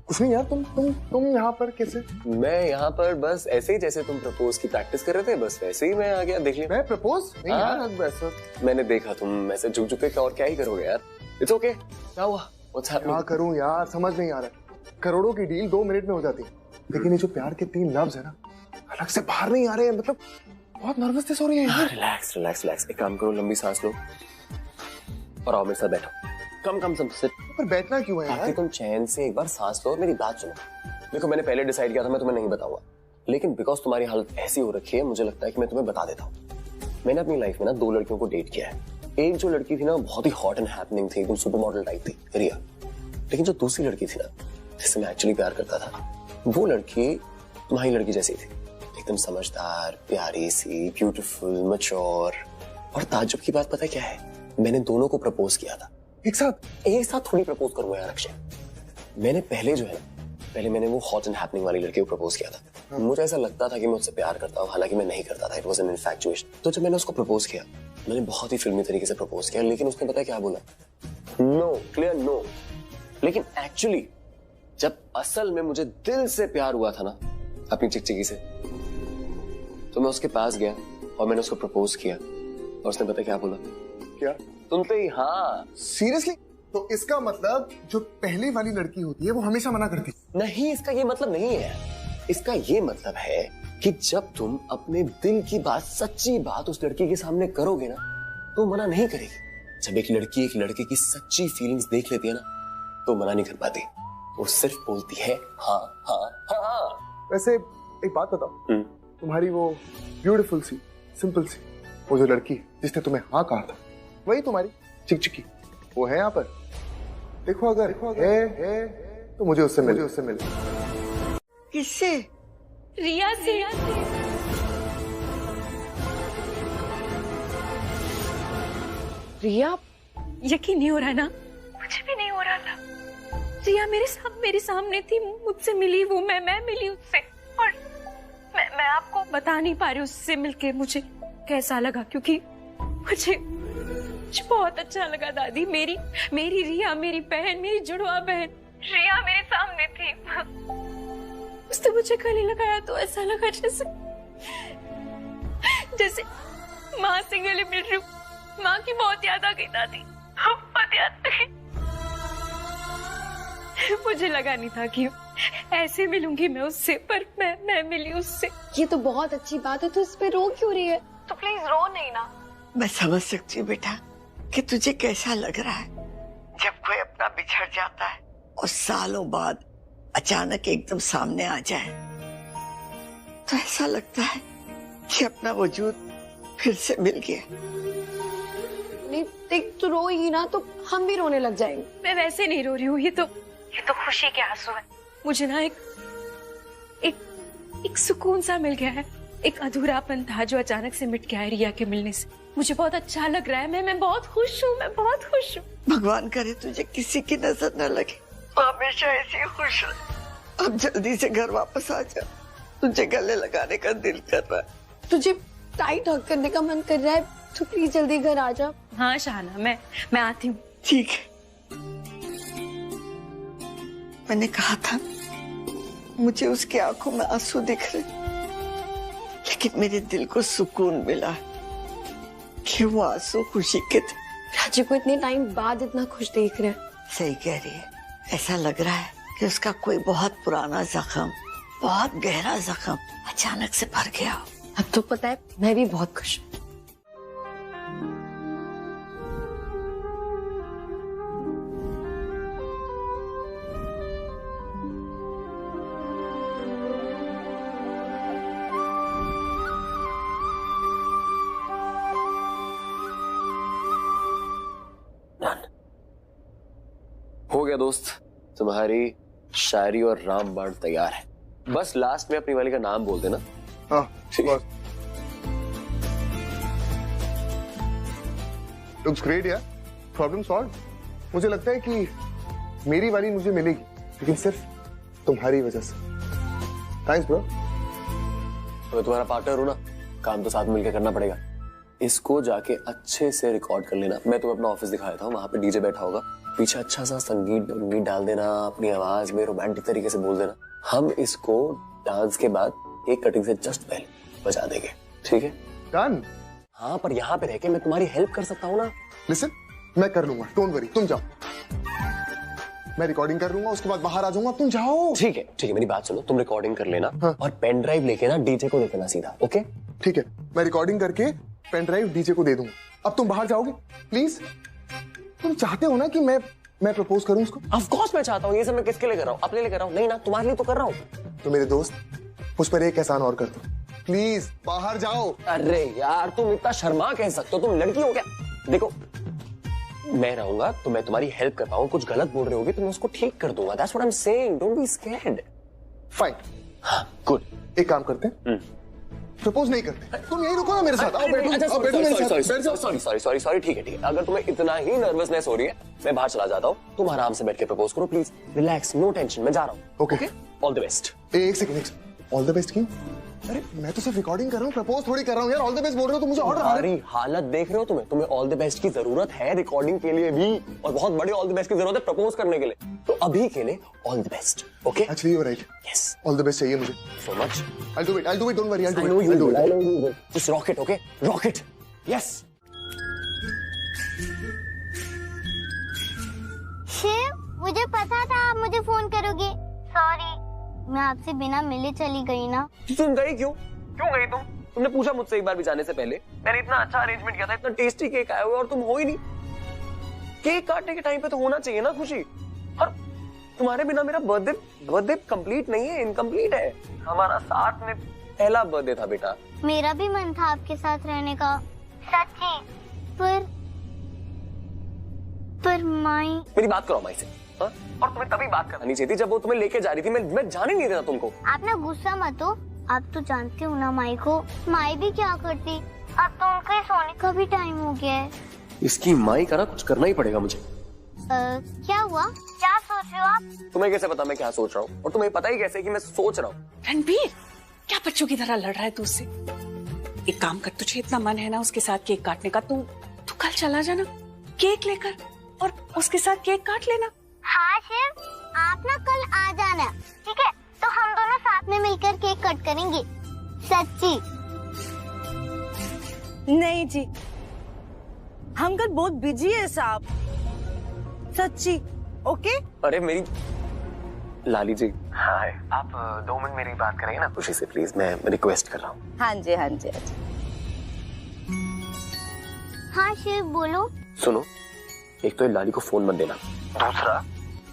कुछ नहीं यार, तुम यहाँ पर कैसे? मैं यहाँ पर बस ऐसे ही, जैसे तुम प्रपोज की प्रैक्टिस कर रहे थे, बस वैसे ही मैं आ गया। देख लिया। मैं प्रपोज नहीं यार, वैसा मैंने देखा तुम ऐसे झुक झुक के, और क्या ही करोगे यार। It's okay. क्या हुआ? What's happening? क्या करूं यार, समझ नहीं आ रहा है। करोड़ों की डील 2 मिनट में हो जाती है, लेकिन ये जो प्यार के 3 लफ्ज है ना, अलग से बाहर नहीं आ रहे हैं। मतलब बहुत नर्वसनेस हो रही है यार। Relax relax relax. एक काम करो, लंबी सांस लो और आओ मेरे साथ बैठो। Come sit. पर बैठना क्यों है यार? तुम चैन से एक बार सांस लो और मेरी बात सुनो। देखो मैंने पहले डिसाइड किया था मैं तुम्हें नहीं बताऊंगा, लेकिन बिकॉज तुम्हारी हालत ऐसी हो रखी है, मुझे लगता है कि मैं तुम्हें बता देता हूँ। मैंने अपनी लाइफ में ना 2 लड़कियों को डेट किया है। एक जो लड़की थी ना, बहुत ही हॉट एंड हैपनिंग थी, एकदम सुपर मॉडल टाइप थी, रिया। लेकिन जो दूसरी लड़की थी ना, जिससे मैं एक्चुअली प्यार करता था, वो लड़की तुम्हारी लड़की जैसी थी, एकदम समझदार, प्यारी सी, ब्यूटीफुल, मैच्योर। और ताज्जुब की बात पता है क्या है? मैंने दोनों को प्रपोज किया था। एक साथ थोड़ी प्रपोज करूंगा यार अक्षय। मैंने पहले जो है ना, पहले मैंने वो हॉट एंड हैपनिंग वाली लड़की को प्रपोज किया था। मुझे ऐसा लगता था कि मैं उससे प्यार करता हूँ, हालांकि मैं नहीं करता था। It was an इन्फैक्चुएशन। तो जब मैंने उसको प्रपोज किया, मैंने बहुत ही फिल्मी तरीके से प्रपोज किया, लेकिन उसने पता क्या बोला? No, clear no. लेकिन एक्चुअली जब असल में मुझे दिल से प्यार हुआ था ना अपनी चिकचिकी से, तो मैं उसके पास गया और मैंने उसको प्रपोज किया, और उसने पता क्या बोला? क्या? सुनते ही हाँ। सीरियसली? तो इसका मतलब जो पहले वाली लड़की होती है वो हमेशा मना करती है? नहीं, इसका ये मतलब नहीं है। इसका ये मतलब है कि जब तुम अपने दिल की बात, सच्ची बात उस लड़की के सामने करोगे ना, तो मना नहीं करेगी। जब एक लड़की एक लड़के की सच्ची फीलिंग्स देख लेती है ना, तो मना नहीं कर पाती, वो सिर्फ बोलती है हाँ हाँ हाँ। वैसे एक बात बताओ, तुम्हारी वो ब्यूटीफुल सी, सिंपल सी वो जो लड़की जिसने तुम्हें हाँ कहा था, वही तुम्हारी चिकचिकी, वो है यहाँ पर? देखो अगर है तो मुझे उससे मिले। किससे? रिया से। रिया, यकीन नहीं हो रहा ना? मुझे भी नहीं हो रहा था। रिया मेरे सामने थी, मुझसे मिली वो, मैं मिली उससे, और मैं आपको बता नहीं पा रही उससे मिलके मुझे कैसा लगा, क्योंकि मुझे बहुत अच्छा लगा दादी। मेरी रिया, मेरी बहन, मेरी जुड़वा बहन रिया मेरे सामने थी। उसने मुझे गले लगाया तो ऐसा लगा जैसे माँ से गले मिल रही हूँ। माँ की बहुत याद आ गई दादी, बहुत याद आ गई। मुझे लगा नहीं था कि ऐसे मिलूंगी मैं उससे, पर मैं मिली उससे। ये तो बहुत अच्छी बात है, तो इस पे रो क्यों रही है? तो प्लीज रो नहीं ना। मैं समझ सकती हूँ बेटा कि तुझे कैसा लग रहा है जब कोई अपना बिछड़ जाता है और सालों बाद अचानक एकदम सामने आ जाए, तो ऐसा लगता है कि अपना वजूद फिर से मिल गया। नहीं देख, तू रोएगी ना तो हम भी रोने लग जाएंगे। मैं वैसे नहीं रो रही हूँ, ये तो खुशी के आंसू है। मुझे ना एक सुकून सा मिल गया है, एक अधूरापन था जो अचानक से मिट गया है रिया के मिलने से। मुझे बहुत अच्छा लग रहा है, मैं बहुत खुश हूँ, मैं बहुत खुश हूँ। भगवान करे तुझे किसी की नजर न लगे, हमेशा ऐसी खुश रह। अब जल्दी से घर वापस आ जा, तुझे गले लगाने का दिल कर रहा है। तुझे टाइट हग करने का मन कर रहा है, तो प्लीज जल्दी घर आ जा। हाँ शाहना, मैं आती हूँ। ठीक है, मैंने कहा था मुझे उसकी आंखों में आंसू दिख रहे, लेकिन मेरे दिल को सुकून मिला कि वो आंसू खुशी के थे। राजी को इतने टाइम बाद इतना खुश देख रहे हैं। सही कह रही है, ऐसा लग रहा है कि उसका कोई बहुत पुराना जख्म, बहुत गहरा जख्म अचानक से भर गया। अब तो पता है मैं भी बहुत खुश हूँ। हो गया दोस्त, तुम्हारी शायरी और रामबाण तैयार है। बस लास्ट में अपनी वाली का नाम बोल देना। हाँ ठीक है। लुक्स ग्रेट यार, प्रॉब्लम सॉल्व। मुझे लगता है कि मेरी वाली मुझे मिलेगी, लेकिन सिर्फ तुम्हारी वजह से। Thanks bro. मैं तुम्हारा पार्टनर हूँ ना, काम तो साथ मिलकर करना पड़ेगा। इसको जाके अच्छे से रिकॉर्ड कर लेना। मैं तुम्हें अपना ऑफिस दिखाया था, वहां पे डीजे बैठा होगा, पीछे अच्छा सा संगीत डाल देना, अपनी आवाज में रोमांटिक तरीके से बोल देना। हम इसको डांस के बाद केक कटिंग से जस्ट पहले बजा देंगे, ठीक है? डन। हाँ, पर यहाँ पे रह के मैं तुम्हारी हेल्प कर सकता हूँ ना। लिसन, मैं कर लूंगा, डोंट वरी, तुम जाओ। मैं रिकॉर्डिंग कर लूंगा, उसके बाद बाहर आ जाऊंगा, तुम जाओ। ठीक है, मेरी बात सुनो, तुम रिकॉर्डिंग कर लेना। हाँ। और पेन ड्राइव लेके ना डीजे को दे देना सीधा, ओके? ठीक है, मैं रिकॉर्डिंग करके पेन ड्राइव डीजे को दे दूंगा। अब तुम बाहर जाओगे प्लीज? तुम चाहते हो ना कि मैं प्रपोज करूं उसको? ऑफ कोर्स मैं चाहता हूँ। ये सब मैं किसके लिए कर रहा हूँ? अपने लिए कर रहा हूँ? नहीं ना, तुम्हारे लिए तो कर रहा हूँ। तो मेरे दोस्त, मुझ पर एक एहसान और कर दो प्लीज, बाहर जाओ। अरे यार, तुम इतना शर्मा कह सकते हो? तुम लड़की हो क्या? देखो, मैं रहूंगा तो मैं तुम्हारी हेल्प कर पाऊंगा। कुछ गलत बोल रहे होगे तो मैं उसको ठीक कर दूंगा। That's what I'm saying. Don't be scared. Fine. हाँ, गुड। एक काम करते हैं, प्रपोज नहीं करते, तुम यही रुको ना मेरे साथ। आओ, बैठो मेरे साथ। सॉरी, ठीक है। अगर तुम्हें इतना ही नर्वसनेस हो रही है, मैं बाहर चला जाता हूँ। तुम आराम से बैठ के प्रपोज करो, प्लीज। रिलैक्स, नो टेंशन, मैं जा रहा हूँ। Okay, all the best. एक सेकंड, ऑल द बेस्ट क्यों? अरे मैं तो सिर्फ रिकॉर्डिंग कर रहा हूँ, प्रपोज थोड़ी कर रहा हूँ यार। ऑल द बेस्ट बोल रहे हो तो मुझे और तुम्हारी हालत देख रहे हो? तुम्हें ऑल द बेस्ट की जरूरत है रिकॉर्डिंग के लिए भी, और बहुत बड़े ऑल द बेस्ट की जरूरत है प्रपोज करने के लिए। तो अभी के लिए all the best, okay? Actually you are right. Yes, all the best चाहिए मुझे so much. I'll do it, don't worry, I'll do I it. know you will. Just rock it, okay? Rock it. Yes. Shiv, मुझे पता था आप मुझे phone करोगे। Sorry, मैं आपसे बिना मिले चली गई ना। तुम गई क्यों गई तुम? तुमने पूछा मुझसे एक बार भी जाने से पहले। मैंने इतना अच्छा अरेंजमेंट किया था, इतना टेस्टी केक आया हुआ और तुम हो ही नहीं। केक काटने के टाइम पे तो होना चाहिए ना खुशी। और तुम्हारे बिना मेरा बर्थडे कंप्लीट नहीं है, इनकम्प्लीट है। हमारा साथ में पहला बर्थडे था बेटा। मेरा भी मन था आपके साथ रहने का, सच्ची। पर माई। मेरी बात करो माई से। हाँ? और तुम्हें तभी बात करनी चाहिए थी जब वो तुम्हें लेके जा रही थी। मैं जाने नहीं देता तुमको। आप ना गुस्सा मत हो, आप तो जानते हो ना माई को। माई भी क्या करती, अब तो उनके सोने का भी टाइम हो गया है। इसकी माई का ना कुछ करना ही पड़ेगा मुझे। क्या हुआ? क्या सोच रहे हो आप? तुम्हें कैसे पता मैं क्या सोच रहा हूँ? और तुम्हें पता ही कैसे कि मैं सोच रहा हूँ? रणबीर, क्या बच्चों की तरह लड़ रहा है तू उससे? एक काम कर, तुझे इतना मन है ना उसके साथ केक काटने का, तू कल चला जाना केक लेकर और उसके साथ केक काट लेना। हाँ शिव, आप ना कल आ जाना, ठीक है? तो हम दोनों साथ में मिलकर केक कट करेंगे, सच्ची। नहीं जी, हम कल बहुत बिजी है साहब, सच्ची। ओके? अरे मेरी लाली जी, हाय, आप 2 मिनट मेरी बात करेंगे ना खुशी से प्लीज? मैं रिक्वेस्ट कर रहा हूँ। हाँ जी, हाँ जी, हाँ जी। हाँ शिव बोलो। सुनो, एक तो लाली को फोन मत देना। दूसरा,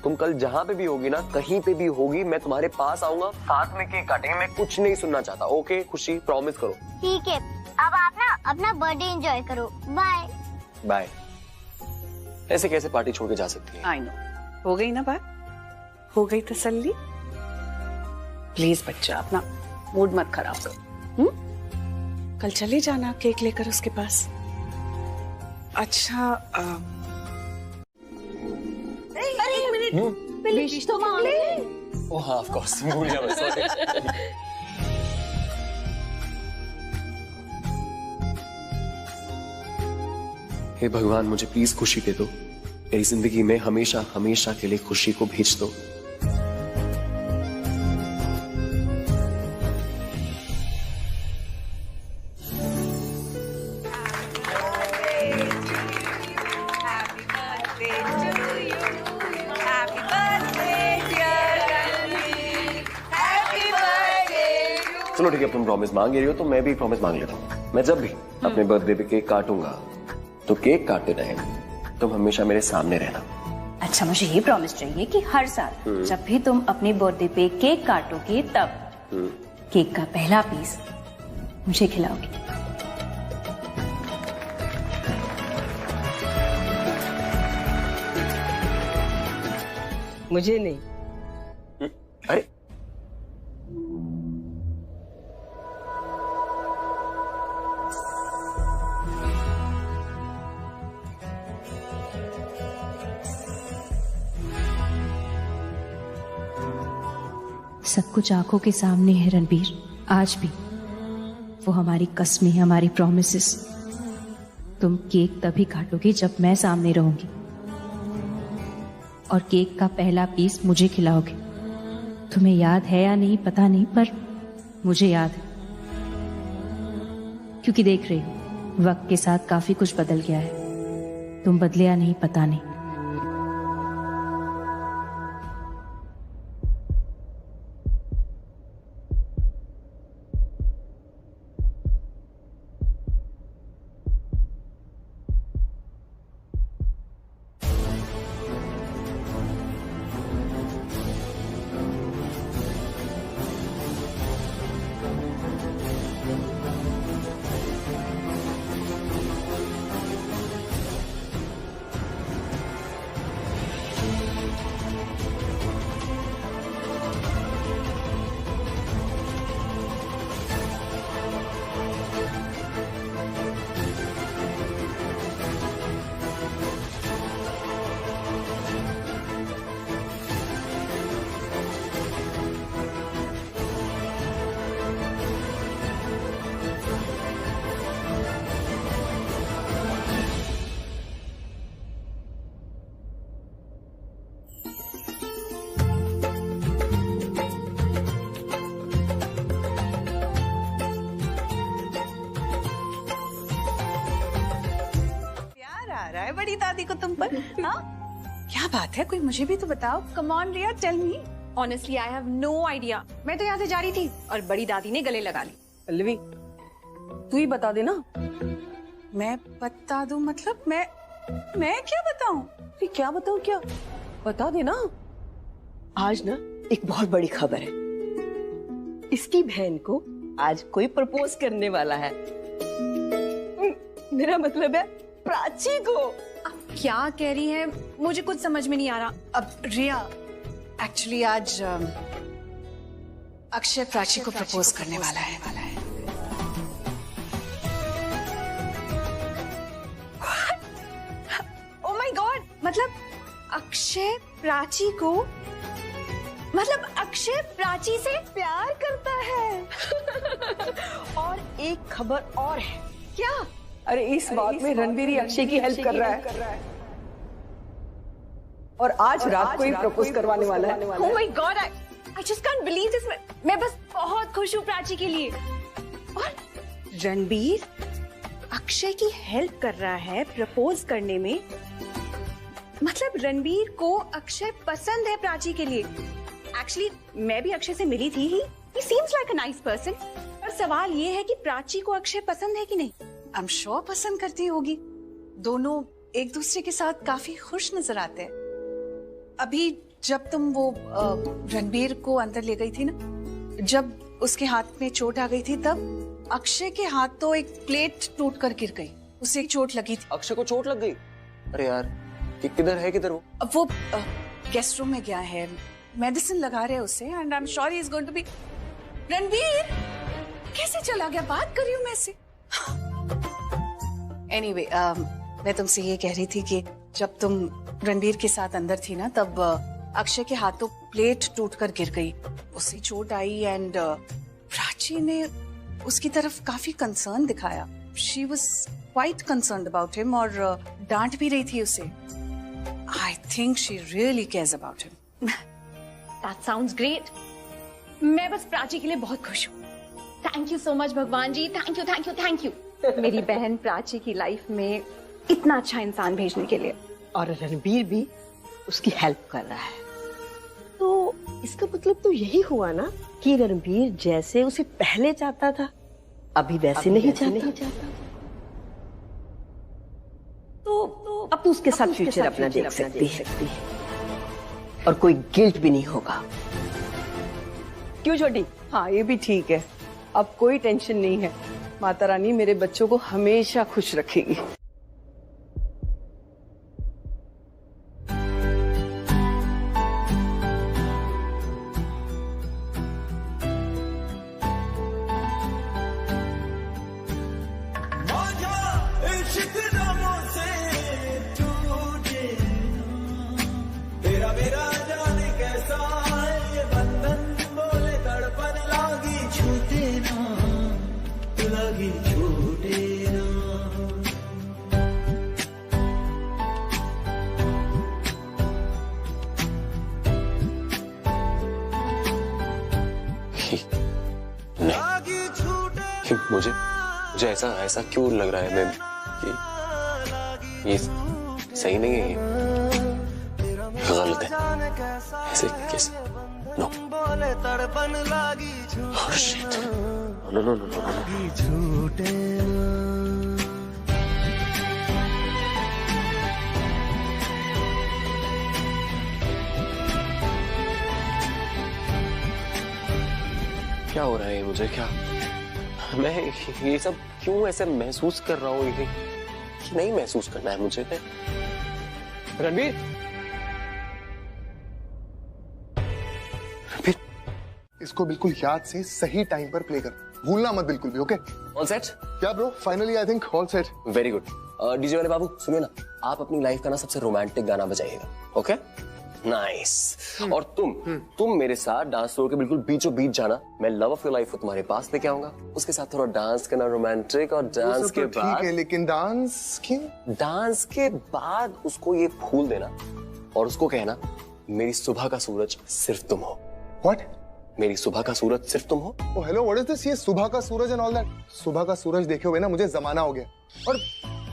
तुम कल जहाँ पे भी होगी ना, कहीं पे भी होगी, मैं तुम्हारे पास आऊंगा, साथ में केक काटेंगे। मैं कुछ नहीं सुनना चाहता। ओके खुशी, प्रॉमिस करो। ठीक है, अब आप ना अपना बर्थडे एंजॉय करो। Bye bye. ऐसे कैसे पार्टी छोड़ के जा सकती है? आई नो, हो गई ना बात, हो गई तसल्ली। प्लीज बच्चा, अपना मूड मत खराब करो। कल चले जाना केक लेकर उसके पास। अच्छा, अरे एक मिनट, विश तो मांग ले। ओह हाँ, ऑफ कोर्स, भूल गया मैं, सॉरी। हे भगवान, मुझे प्लीज खुशी दे दो। मेरी जिंदगी में हमेशा हमेशा के लिए खुशी को भेज दो। चलो ठीक है, तुम प्रॉमिस मांग रही हो तो मैं भी प्रॉमिस मांग लेता हूँ। मैं जब भी अपने बर्थडे पे केक काटूंगा तो केक काटते टाइम तुम हमेशा मेरे सामने रहना। अच्छा, मुझे ये प्रॉमिस चाहिए कि हर साल जब भी तुम अपने बर्थडे पे केक काटोगे तब केक का पहला पीस मुझे खिलाओगे। मुझे नहीं। अरे सब कुछ आंखों के सामने है रणबीर, आज भी वो हमारी कस्में, हमारी प्रॉमिसेस। तुम केक तभी काटोगे जब मैं सामने रहूंगी, और केक का पहला पीस मुझे खिलाओगे। तुम्हें याद है या नहीं पता नहीं, पर मुझे याद है, क्योंकि देख रही हो वक्त के साथ काफी कुछ बदल गया है। तुम बदले या नहीं पता नहीं। बड़ी दादी को तुम पर। हाँ, क्या बात है, कोई मुझे भी तो बताओ। Come on Riya, tell me. Honestly I have no idea. मैं तो यहाँ से जा रही थी और बड़ी दादी ने गले लगा ली। पल्लवी, तू ही बता देना। मैं बता दूं मतलब? मैं क्या बताऊं? क्या बताऊं? क्या बता देना। आज ना एक बहुत बड़ी खबर है। इसकी बहन को आज कोई प्रपोज करने वाला है। मेरा मतलब है प्राची को। आप क्या कह रही हैं? मुझे कुछ समझ में नहीं आ रहा। अब रिया, एक्चुअली आज अक्षय प्राची को प्रपोज करने वाला है। ओह माय गॉड, मतलब अक्षय प्राची को, मतलब अक्षय प्राची से प्यार करता है। और एक खबर और है। क्या? अरे इस बात में रणबीर ही अक्षय की हेल्प कर रहा है और आज रात को ही प्रपोज करवाने वाला है। Oh my God, I just can't believe this. मैं बस बहुत खुश हूँ प्राची के लिए। और रणबीर अक्षय की हेल्प कर रहा है प्रपोज करने में। मतलब रणबीर को अक्षय पसंद है प्राची के लिए। एक्चुअली मैं भी अक्षय से मिली थी। ही seems like a nice person. पर सवाल ये है कि प्राची को अक्षय पसंद है कि नहीं। आई एम श्योर पसंद करती होगी। दोनों एक दूसरे के साथ काफी खुश नजर आते हैं। अभी जब तुम वो रणबीर को अंदर ले गई थी ना, जब उसके हाथ में चोट आ गई थी, तब अक्षय के हाथ तो एक प्लेट टूट कर गिर गई। उसे एक चोट लगी थी। अक्षय को चोट लग गई? अरे यार, किधर है वो? अब वो गेस्ट रूम में गया है, मेडिसिन लगा रहे हैं उसे। And I am sure he is going to be. Ranbir कैसे चला गया? बात कर रही हूँ मैं से। Anyway, मैं तुमसे ये कह रही थी कि जब तुम रणबीर के साथ अंदर थी ना, तब अक्षय के हाथों प्लेट टूटकर गिर गई। उसे चोट आई एंड प्राची ने उसकी तरफ काफी कंसर्न दिखाया। She was quite concerned about him और डांट भी रही थी उसे। I think she really cares about him. That sounds great. मैं बस प्राची के लिए बहुत खुश हूँ। थैंक यू सो मच भगवान जी। Thank you thank you thank you मेरी बहन प्राची की लाइफ में इतना अच्छा इंसान भेजने के लिए। और रणबीर भी उसकी हेल्प कर रहा है। तो इसका मतलब तो यही हुआ ना कि रणबीर जैसे उसे पहले चाहता था, अभी वैसे नहीं चाहता। तो अब तो उसके साथ फ्यूचर अपना देख सकती है और कोई गिल्ट भी नहीं होगा। क्यों छोटी? हाँ, ये भी ठीक है। अब कोई टेंशन नहीं है। माता रानी मेरे बच्चों को हमेशा खुश रखेगी। नहीं, मुझे ऐसा क्यों लग रहा है मैं कि ये सही नहीं है, ये गलत है। ऐसे कैसे? नो। Oh shit. No. क्या हो रहा है मुझे? क्या मैं ये सब क्यों ऐसे महसूस कर रहा हूँ? ये नहीं महसूस करना है मुझे। रणबीर, इसको बिल्कुल याद से सही टाइम पर प्ले कर, भूलना मत बिल्कुल भी। ओके? All set? क्या bro, finally I think all set. Very good. DJ वाले बाबू सुनिए ना, आप अपनी लाइफ का ना सबसे रोमांटिक गाना बजाइएगा। ओके? नाइस। और तुम मेरे साथ डांस फ्लोर के बिल्कुल बीचों बीच जाना। मैं लव ऑफ योर लाइफ को तुम्हारे पास लेके आऊंगा, उसके साथ थोड़ा डांस करना रोमांटिक, और डांस के बाद ठीक है, लेकिन डांस क्यों? डांस के बाद उसको ये फूल देना और उसको कहना मेरी सुबह का सूरज सिर्फ तुम हो। व्हाट? मेरी सुबह का सूरज सिर्फ तुम हो। Oh hello, what is this? ये सुबह का सूरज एंड ऑल दैट। सुबह का सूरज देखे हुए ना मुझे जमाना हो गया, और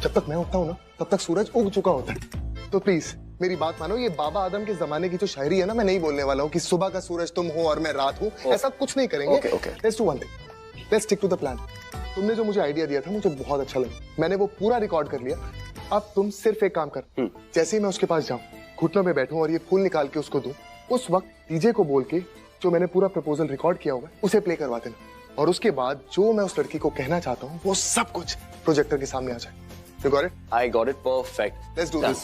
जब तक मैं उठता हूँ ना तब तक सूरज उग चुका होता है। तो प्लीज मेरी बात मानो, ये बाबा आदम के जमाने की जो शायरी है ना, मैं नहीं बोलने वाला हूँ कि सुबह का सूरज तुम हो और मैं रात हूँ। ऐसा कुछ नहीं करेंगे। Let's do one thing, let's stick to the plan. तुमने जो मुझे आइडिया दिया था मुझे बहुत अच्छा लगा, मैंने वो पूरा रिकॉर्ड कर लिया। अब तुम सिर्फ एक काम कर, जैसे ही मैं उसके पास जाऊं, घुटनों में बैठूं और ये फूल निकाल के उसको दूं, उस वक्त डीजे को बोल के जो मैंने पूरा प्रपोजल रिकॉर्ड किया हुआ है उसे प्ले करवा देना, और उसके बाद जो मैं उस लड़की को कहना चाहता हूँ वो सब कुछ प्रोजेक्टर के सामने आ जाए। You got it? I got it perfect. Let's do this.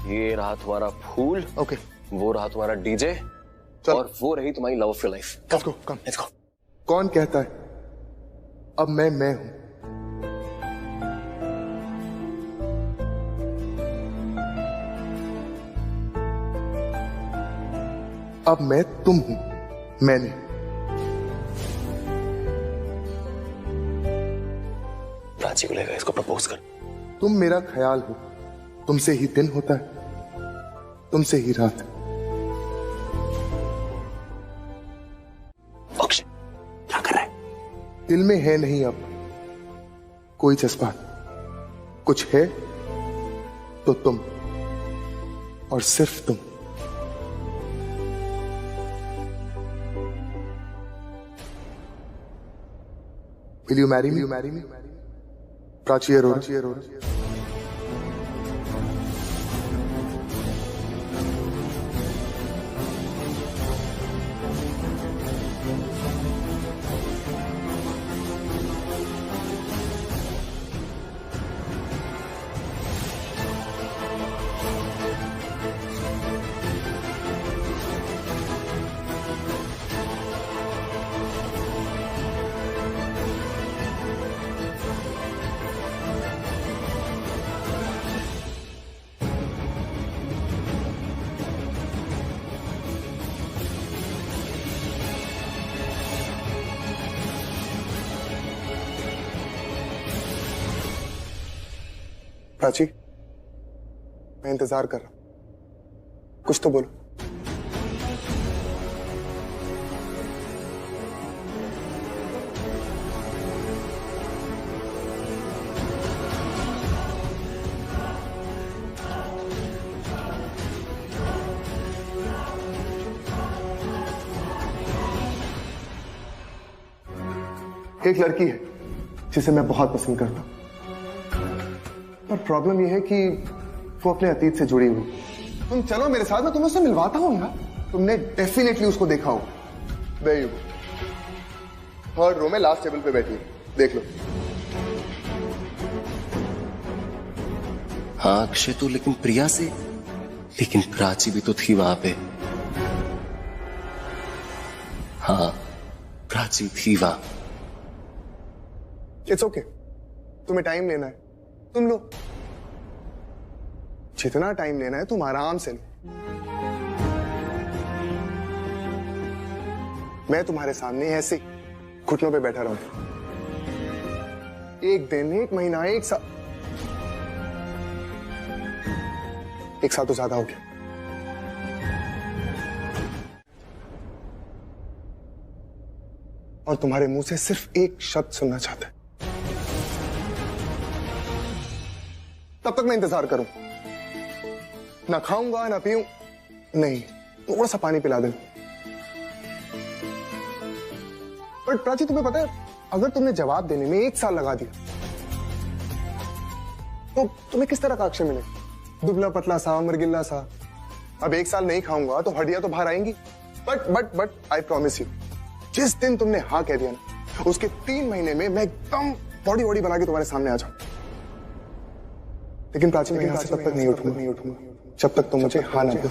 ये रहा तुम्हारा फूल, ओके, वो रहा तुम्हारा डीजे, और वो रही तुम्हारी love of your life. Let's go, come. Let's go. कौन कहता है अब मैं हूं? अब मैं तुम हूं, मैंने। प्राची को लेकर इसको प्रपोज कर। तुम मेरा ख्याल हो, तुमसे ही दिन होता है, तुमसे ही रात। अक्षय क्या कर रहा है? दिल में है नहीं अब कोई जज्बात, कुछ है तो तुम, और सिर्फ तुम। Will you marry me? Will you marry me? Prachi Arora. Prachi, मैं इंतजार कर रहा हूं, कुछ तो बोलो। एक लड़की है जिसे मैं बहुत पसंद करता हूं, पर प्रॉब्लम यह है कि वो अपने अतीत से जुड़ी हुई। तुम चलो मेरे साथ, मैं तुम्हें उससे मिलवाता हूं यार। तुमने डेफिनेटली उसको देखा होगा। There you go. Third row में लास्ट टेबल पे बैठी है, देख लो। हाँ अक्षय तो, लेकिन प्रिया से, लेकिन प्राची भी तो थी वहां पे। हाँ प्राची थी वहां। इट्स ओके, तुम्हें टाइम लेना है तुम लो, जितना टाइम लेना है तुम आराम से लो। मैं तुम्हारे सामने ऐसे घुटनों पे बैठा रहूं, एक दिन, एक महीना, एक साल तो ज्यादा हो गया। और तुम्हारे मुंह से सिर्फ एक शब्द सुनना चाहता है। तब तक मैं इंतजार करूं, ना खाऊंगा ना पीऊं, नहीं थोड़ा सा पानी पिला दे। बट प्राची तुम्हें पता है, अगर तुमने जवाब देने में 1 साल लगा दिया तो तुम्हें किस तरह का अक्षय मिले? दुबला पतला सा, मरगिल्ला सा। अब 1 साल नहीं खाऊंगा तो हड्डियां तो बाहर आएंगी। बट आई प्रॉमिस यू, जिस दिन तुमने हाँ कह दिया ना, उसके 3 महीने में मैं एकदम बॉडी बना के तुम्हारे सामने आ जाऊं। लेकिन प्राची, मैं यहाँ से तब तक नहीं उठूंगा जब तक तुम मुझे हाँ ना दो।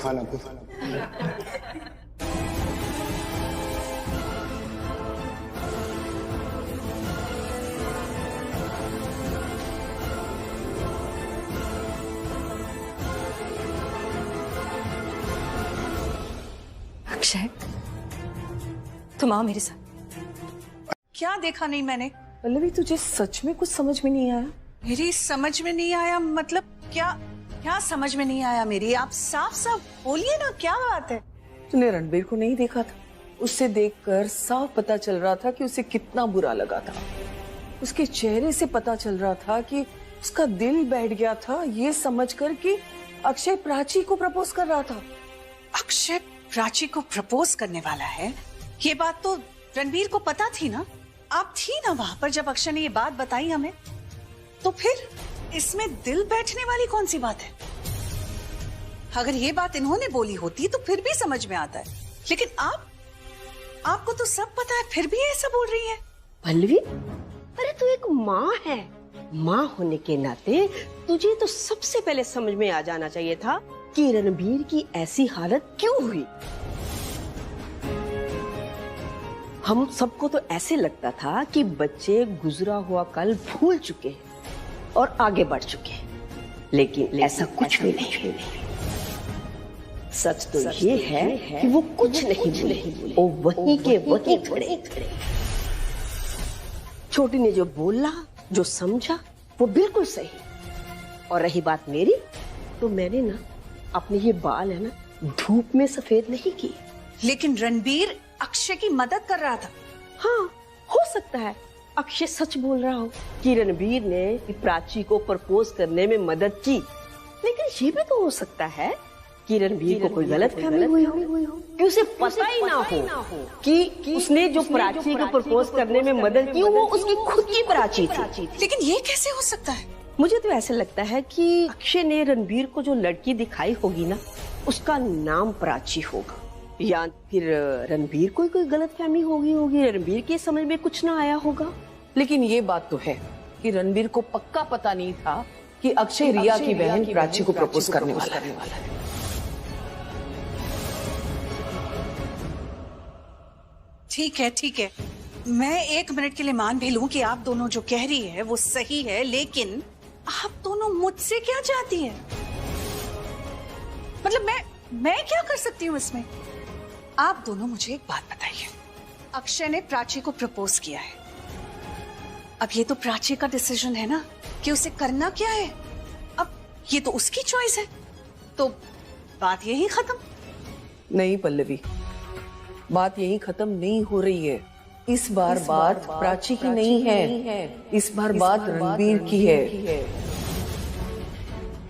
अक्षय, तुम आओ मेरे साथ। क्या देखा नहीं मैंने? पल्लवी, तुझे सच में कुछ समझ में नहीं आया? मेरी समझ में नहीं आया मतलब क्या समझ में नहीं आया मेरी? आप साफ साफ बोलिए ना, क्या बात है? तूने रणबीर को नहीं देखा था? उससे देखकर साफ पता चल रहा था कि उसे कितना बुरा लगा था। उसके चेहरे से पता चल रहा था कि उसका दिल बैठ गया था, ये समझकर कि अक्षय प्राची को प्रपोज कर रहा था। अक्षय प्राची को प्रपोज करने वाला है, ये बात तो रणबीर को पता थी ना? आप थी ना वहां पर जब अक्षय ने ये बात बताई हमें? तो फिर इसमें दिल बैठने वाली कौन सी बात है? अगर ये बात इन्होंने बोली होती तो फिर भी समझ में आता है, लेकिन आपको तो सब पता है, फिर भी ऐसा बोल रही है। पल्लवी, अरे तू एक माँ है, माँ होने के नाते तुझे तो सबसे पहले समझ में आ जाना चाहिए था कि रणबीर की ऐसी हालत क्यों हुई। हम सबको तो ऐसे लगता था कि बच्चे गुजरा हुआ कल भूल चुके हैं और आगे बढ़ चुके हैं, लेकिन ऐसा कुछ भी नहीं। सच तो ये है कि वो कुछ नहीं भूले, वो वहीं के वहीं खड़े। छोटी ने जो बोला, जो समझा, वो बिल्कुल सही। और रही बात मेरी, तो मैंने ना अपने ये बाल है ना धूप में सफेद नहीं किए। लेकिन रणबीर अक्षय की मदद कर रहा था। हाँ, हो सकता है अक्षय सच बोल रहा हो कि रणबीर ने प्राची को प्रपोज करने में मदद की, लेकिन ये भी तो हो सकता है कि रणबीर को कोई गलतफहमी हुई हो, कि उसे पता ही ना हो कि उसने जो प्राची को प्रपोज करने में मदद की वो उसकी खुद की प्राची थी। लेकिन ये कैसे हो सकता है? मुझे तो ऐसे लगता है कि अक्षय ने रणबीर को जो लड़की दिखाई होगी ना, उसका नाम प्राची होगा, या फिर रणबीर को कोई गलतफहमी होगी, रणबीर के समझ में कुछ ना आया होगा। लेकिन ये बात तो है कि रणबीर को पक्का पता नहीं था कि अक्षय रिया की बहन प्राची को प्रपोज करने वाला है। ठीक है, मैं 1 मिनट के लिए मान भी लूं कि आप दोनों जो कह रही है वो सही है, लेकिन आप दोनों मुझसे क्या चाहती हैं? मतलब मैं क्या कर सकती हूँ इसमें? आप दोनों मुझे एक बात बताइए, अक्षय ने प्राची को प्रपोज किया है, अब ये तो प्राची का डिसीजन है ना कि उसे करना क्या है। अब ये तो उसकी चॉइस है, तो बात यही खत्म? नहीं पल्लवी, बात यही खत्म नहीं हो रही है। इस बार बात प्राची की नहीं है, इस बार बात रणबीर की है।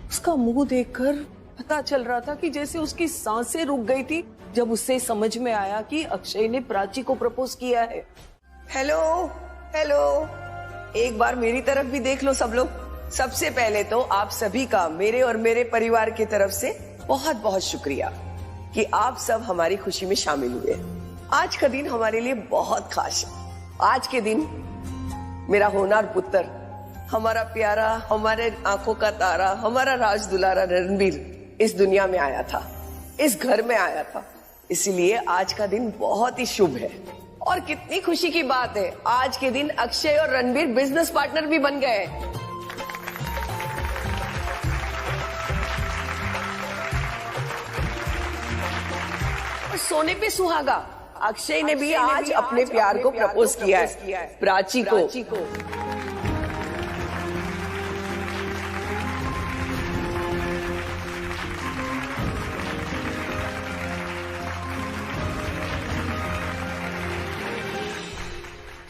उसका मुंह देखकर पता चल रहा था कि जैसे उसकी सांसें रुक गई थी जब उससे समझ में आया कि अक्षय ने प्राची को प्रपोज किया है। हेलो, एक बार मेरी तरफ भी देख लो सब लोग। सबसे पहले तो आप सभी का मेरे और मेरे परिवार की तरफ से बहुत बहुत शुक्रिया कि आप सब हमारी खुशी में शामिल हुए। आज का दिन हमारे लिए बहुत खास है। आज के दिन मेरा होनहार पुत्र, हमारा प्यारा, हमारे आंखों का तारा, हमारा राज दुलारा रणबीर इस दुनिया में आया था, इस घर में आया था। इसीलिए आज का दिन बहुत ही शुभ है और कितनी खुशी की बात है, आज के दिन अक्षय और रणबीर बिजनेस पार्टनर भी बन गए। सोने पे सुहागा, अक्षय ने भी आज अपने प्यार को प्रपोज किया है प्राची को।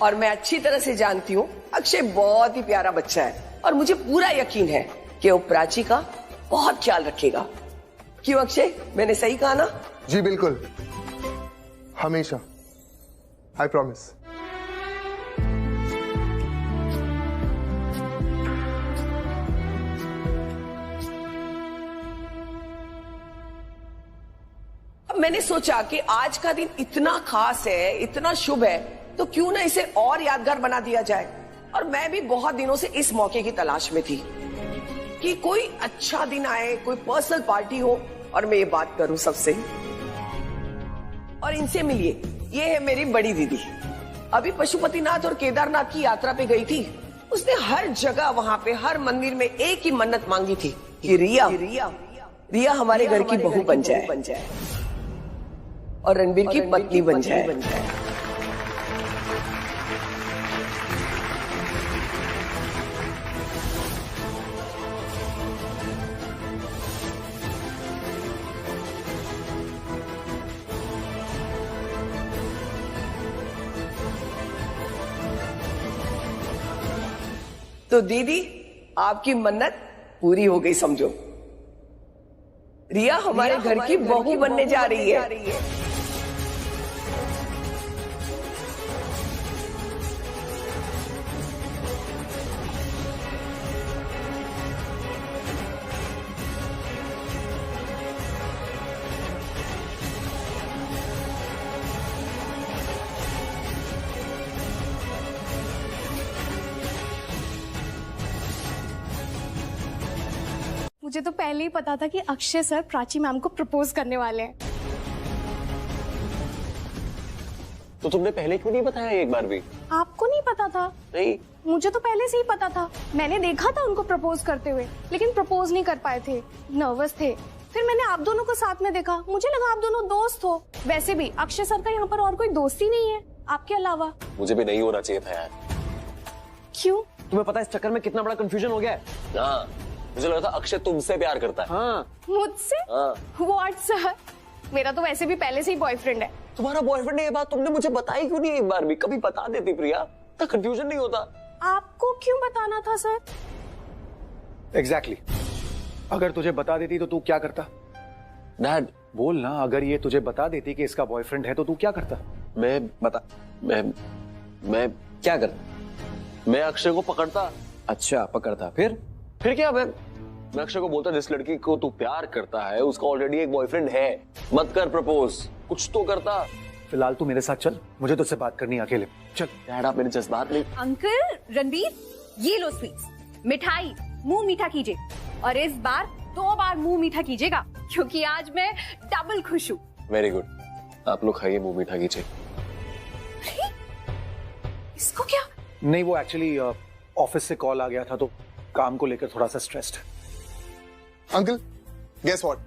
और मैं अच्छी तरह से जानती हूँ अक्षय बहुत ही प्यारा बच्चा है और मुझे पूरा यकीन है कि वो प्राची का बहुत ख्याल रखेगा। क्यों अक्षय, मैंने सही कहा ना? जी बिल्कुल, हमेशा, आई प्रॉमिस। मैंने सोचा कि आज का दिन इतना खास है, इतना शुभ है, तो क्यों ना इसे और यादगार बना दिया जाए। और मैं भी बहुत दिनों से इस मौके की तलाश में थी कि कोई अच्छा दिन आए, कोई पर्सनल पार्टी हो और मैं ये बात करूं सबसे। और इनसे मिलिए, ये है मेरी बड़ी दीदी। अभी पशुपतिनाथ और केदारनाथ की यात्रा पे गई थी। उसने हर जगह वहां पे हर मंदिर में एक ही मन्नत मांगी थी कि रिया हमारे घर की बहू बन जाए और रणबीर की पत्नी बन जाए। तो दीदी, आपकी मन्नत पूरी हो गई समझो। रिया हमारे घर की बहू बनने जा रही है। मुझे तो पहले ही पता था कि अक्षय सर प्राची मैम को प्रपोज करने वाले हैं। तो तुमने पहले क्यों नहीं बताया एक बार भी? आपको नहीं पता था? नहीं, मुझे तो पहले से ही पता था। मैंने देखा था उनको प्रपोज करते हुए, लेकिन प्रपोज नहीं कर पाए थे, नर्वस थे। फिर मैंने आप दोनों को साथ में देखा, मुझे लगा आप दोनों दोस्त हो। वैसे भी अक्षय सर का यहाँ पर और कोई दोस्त ही नहीं है आपके अलावा। मुझे भी नहीं होना चाहिए था यार। क्यों? तुम्हें पता है इस चक्कर में कितना बड़ा कंफ्यूजन हो गया है? हाँ, मुझे लगा था अक्षय तुमसे प्यार करता है। हाँ। मुझसे? व्हाट सर, मेरा तो वैसे भी पहले से ही बॉयफ्रेंड है। तुम्हारा बॉयफ्रेंड है, ये बात तुमने मुझे बताई क्यों नहीं एक बार भी? कभी बता देती प्रिया, तो कंफ्यूजन नहीं होता। आपको क्यों बताना था सर? एग्जैक्टली अगर तुझे बता देती तो तू क्या करता? डैड बोल ना, अगर ये तुझे बता देती कि इसका बॉयफ्रेंड है तो तू क्या करता? मैं क्या करता? मैं अक्षय को पकड़ता। अच्छा, पकड़ता। फिर क्या? मैं अक्षय को बोलता जिस लड़की को तू प्यार करता है उसका ऑलरेडी एक बॉयफ्रेंड है, मत कर प्रपोज। कुछ तो करता। फिलहाल तू मेरे साथ चल, मुझे तुझसे बात करनी है अकेले। चल। डैड आप मेरे जज्बात नहीं। अंकल रणबीर, ये लो स्वीट्स, मिठाई, मुंह मीठा कीजिए। और इस बार 2 बार मुंह मीठा कीजिएगा, क्योंकि आज मैं डबल खुश हूँ। वेरी गुड, आप लोग खाइए, मुंह मीठा कीजिए। इसको क्या? नहीं, वो एक्चुअली ऑफिस से कॉल आ गया था तो काम को लेकर थोड़ा सा stressed. Uncle, guess what,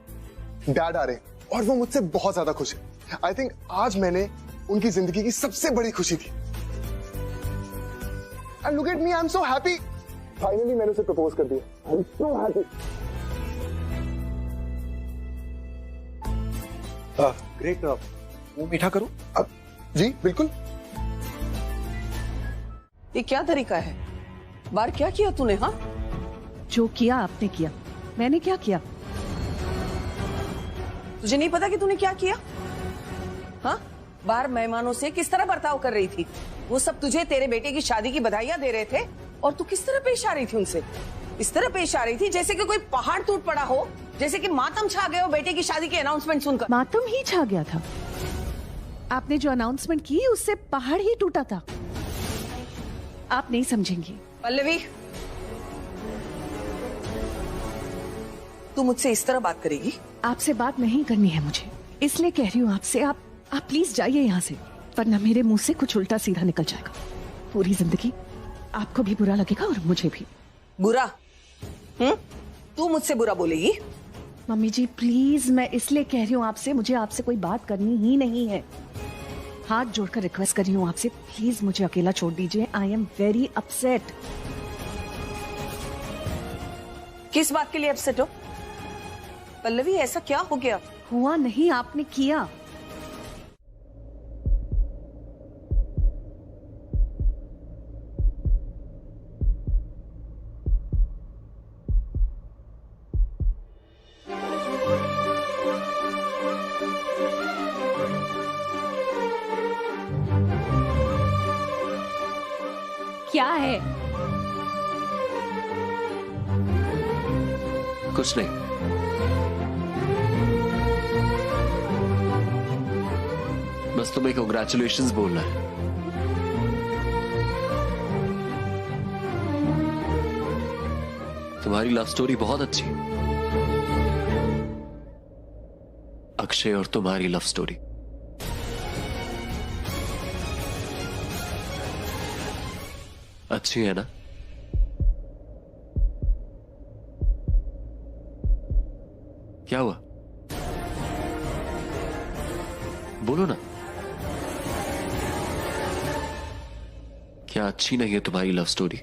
dad आ रहे हैं और वो मुझसे बहुत ज्यादा खुश है। आई थिंक आज मैंने उनकी जिंदगी की सबसे बड़ी खुशी थी। And look at me, I am so happy. Finally मैंने उसे प्रपोज कर दिया। I am so happy. Great, वो मीठा करूं? जी बिल्कुल। ये क्या तरीका है? बार क्या किया तूने? हाँ, जो किया आपने किया, मैंने क्या किया? तुझे नहीं पता कि तूने क्या किया? हाँ, बाहर मेहमानों से किस तरह बर्ताव कर रही थी? वो सब तुझे तेरे बेटे की शादी की बधाइयां दे रहे थे और तू किस तरह पेश आ रही थी उनसे? इस तरह पेश आ रही थी जैसे कि कोई पहाड़ टूट पड़ा हो, जैसे कि मातम छा गए हो बेटे की शादी की अनाउंसमेंट सुनकर। मातम ही छा गया था। आपने जो अनाउंसमेंट की उससे पहाड़ ही टूटा था। आप नहीं समझेंगी। पल्लवी, तू मुझसे इस तरह बात करेगी? आपसे बात नहीं करनी है मुझे, इसलिए कह रही हूँ आपसे। आप प्लीज जाइए यहाँ से, वरना मेरे मुंह से कुछ उल्टा सीधा निकल जाएगा। पूरी जिंदगी आपको भी बुरा लगेगा और मुझे भी। बुरा? तू मुझसे बुरा बोलेगी? मम्मी जी प्लीज, मैं इसलिए कह रही हूँ आपसे, मुझे आपसे कोई बात करनी ही नहीं है। हाथ जोड़कर रिक्वेस्ट कर रही हूँ आपसे, प्लीज मुझे अकेला छोड़ दीजिए। I am very upset. किस बात के लिए अपसेट हो? पल्लवी, ऐसा क्या हो गया? हुआ नहीं, आपने किया। क्या है? कुछ नहीं। बस तुम्हें कांग्रेचुलेशंस बोलना है। तुम्हारी लव स्टोरी बहुत अच्छी है, अक्षय और तुम्हारी लव स्टोरी। अच्छी है ना? क्या हुआ? बोलो ना, क्या अच्छी नहीं है तुम्हारी लव स्टोरी?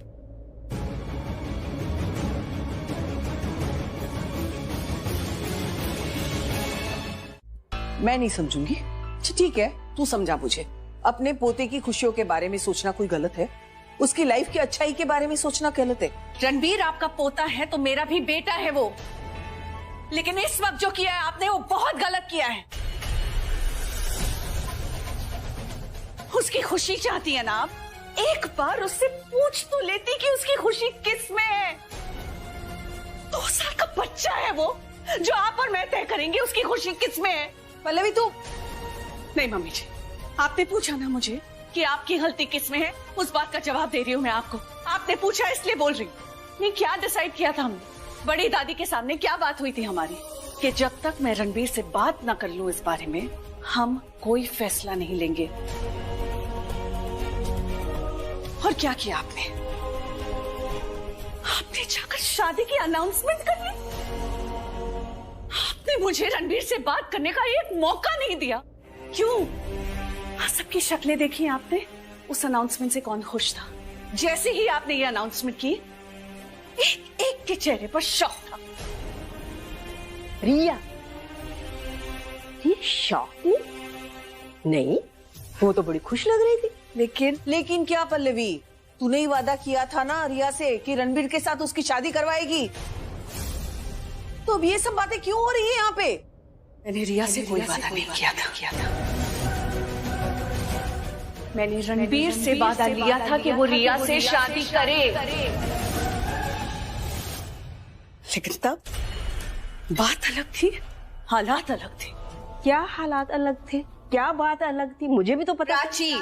मैं नहीं समझूंगी। ठीक है, तू समझा मुझे। अपने पोते की खुशियों के बारे में सोचना कोई गलत है? उसकी लाइफ की अच्छाई के बारे में सोचना गलत है? रणबीर आपका पोता है तो मेरा भी बेटा है वो, लेकिन इस वक्त जो किया है आपने वो बहुत गलत किया है। उसकी खुशी चाहती है ना आप? एक बार उससे पूछ तो लेती कि उसकी खुशी किस में है। 2 साल का बच्चा है वो, जो आप और मैं तय करेंगे उसकी खुशी किस में है। पल्लवी तू नहीं मम्मी जी, आपने पूछा ना मुझे कि आपकी गलती किस में है, उस बात का जवाब दे रही हूँ मैं आपको। आपने पूछा इसलिए बोल रही हूँ। नहीं, क्या डिसाइड किया था हमने? बड़ी दादी के सामने क्या बात हुई थी हमारी कि जब तक मैं रणबीर से बात ना कर लूं इस बारे में, हम कोई फैसला नहीं लेंगे। और क्या किया आपने? आपने जाकर शादी की अनाउंसमेंट कर दी। आपने मुझे रणबीर से बात करने का एक मौका नहीं दिया। क्यों? सबकी शक्लें देखी आपने? उस अनाउंसमेंट से कौन खुश था? जैसे ही आपने ये अनाउंसमेंट की, एक एक के चेहरे पर शौक था। रिया, ये शौक नहीं, वो तो बड़ी खुश लग रही थी। लेकिन क्या पल्लवी, तूने ही वादा किया था ना रिया से कि रणबीर के साथ उसकी शादी करवाएगी। तो अब ये सब बातें क्यों हो रही है यहाँ पे? मैंने रिया से कोई वादा नहीं किया था। मैंने रणबीर से वादा लिया था कि वो रिया से शादी करे। लेकिन तब बात अलग थी, हालात अलग थे। क्या हालात अलग थे? क्या बात अलग थी? मुझे भी तो पता। प्राची,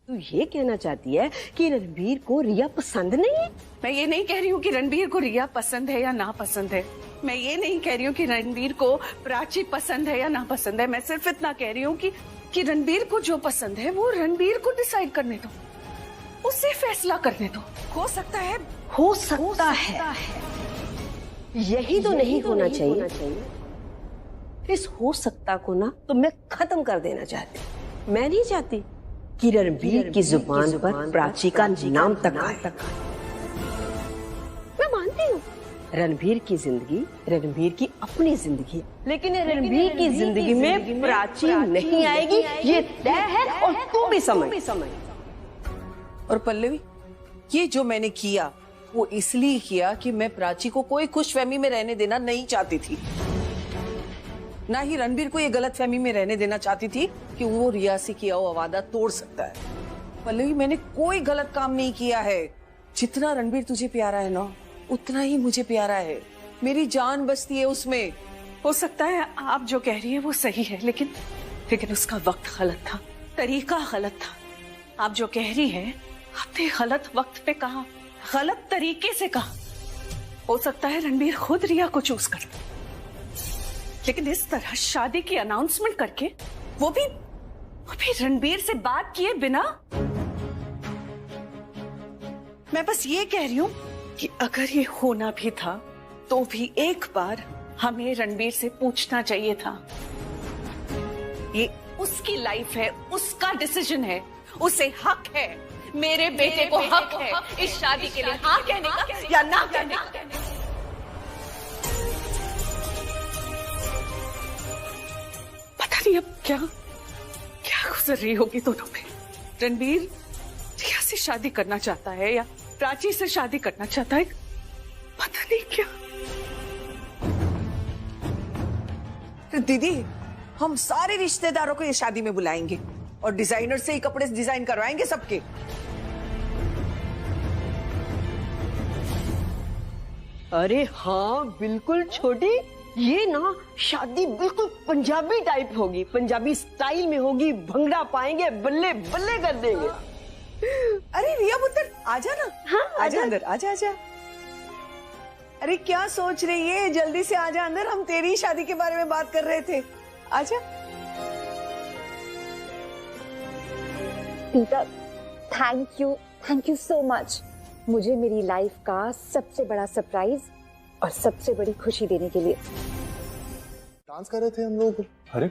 तू ये कहना चाहती है कि रणबीर को रिया पसंद नहीं है? मैं ये नहीं कह रही हूँ कि रणबीर को रिया पसंद है या ना पसंद है। मैं ये नहीं कह रही हूँ कि रणबीर को प्राची पसंद है या ना पसंद है। मैं सिर्फ इतना कह रही हूँ कि रणबीर को जो पसंद है वो रणबीर को डिसाइड करने दो, उसे फैसला करने दो। हो सकता है यही तो नहीं होना चाहिए। इस हो सकता को ना तो मैं खत्म कर देना चाहती। मैं नहीं चाहती कि रणबीर की जुबान पर प्राची का नाम तक आए। मैं मानती हूँ रणबीर की जिंदगी रणबीर की अपनी जिंदगी, लेकिन रणबीर की जिंदगी में प्राची नहीं आएगी, ये तय है। और तू भी समझ। और पल्लवी, ये जो मैंने किया वो इसलिए किया कि मैं प्राची को कोई खुशफहमी में रहने देना नहीं चाहती थी, ना ही रणबीर को ये गलतफहमी में रहने देना चाहती थी कि वो रिया से किया हुआ वादा तोड़ सकता है। पल्लवी, मैंने कोई गलत काम नहीं किया है। जितना रणबीर तुझे प्यारा है ना, उतना ही मुझे प्यारा है। मेरी जान बसती है उसमें। हो सकता है आप जो कह रही है वो सही है, लेकिन उसका वक्त गलत था, तरीका गलत था। आप जो कह रही है आपने गलत वक्त पे कहा, गलत तरीके से कहा। हो सकता है रणबीर खुद रिया को चूज कर, लेकिन इस तरह शादी की अनाउंसमेंट करके, वो भी रणबीर से बात किए बिना। मैं बस ये कह रही हूं कि अगर ये होना भी था तो भी एक बार हमें रणबीर से पूछना चाहिए था। ये उसकी लाइफ है, उसका डिसीजन है, उसे हक है, मेरे बेटे को हक है इस शादी के लिए हाँ कहने का या ना कहने का। पता नहीं अब क्या गुजर रही होगी दोनों में। रणबीर रिया से शादी करना चाहता है या प्राची से शादी करना चाहता है, पता नहीं क्या। दीदी, हम सारे रिश्तेदारों को ये शादी में बुलाएंगे और डिजाइनर से ही कपड़े डिजाइन करवाएंगे सबके। अरे हाँ बिल्कुल छोटी, ये ना शादी बिल्कुल पंजाबी टाइप होगी, पंजाबी स्टाइल में होगी, भंगड़ा पाएंगे, बल्ले बल्ले कर देंगे। अरे रिया पुत्र आजा ना। हाँ, आजा अंदर, आजा आजा। अरे क्या सोच रही है, जल्दी से आजा अंदर, हम तेरी ही शादी के बारे में बात कर रहे थे। आजा। पीता, थैंक यू सो मच, मुझे मेरी लाइफ का सबसे बड़ा सरप्राइज और सबसे बड़ी खुशी देने के लिए। डांस कर रहे थे हम लोग। अरे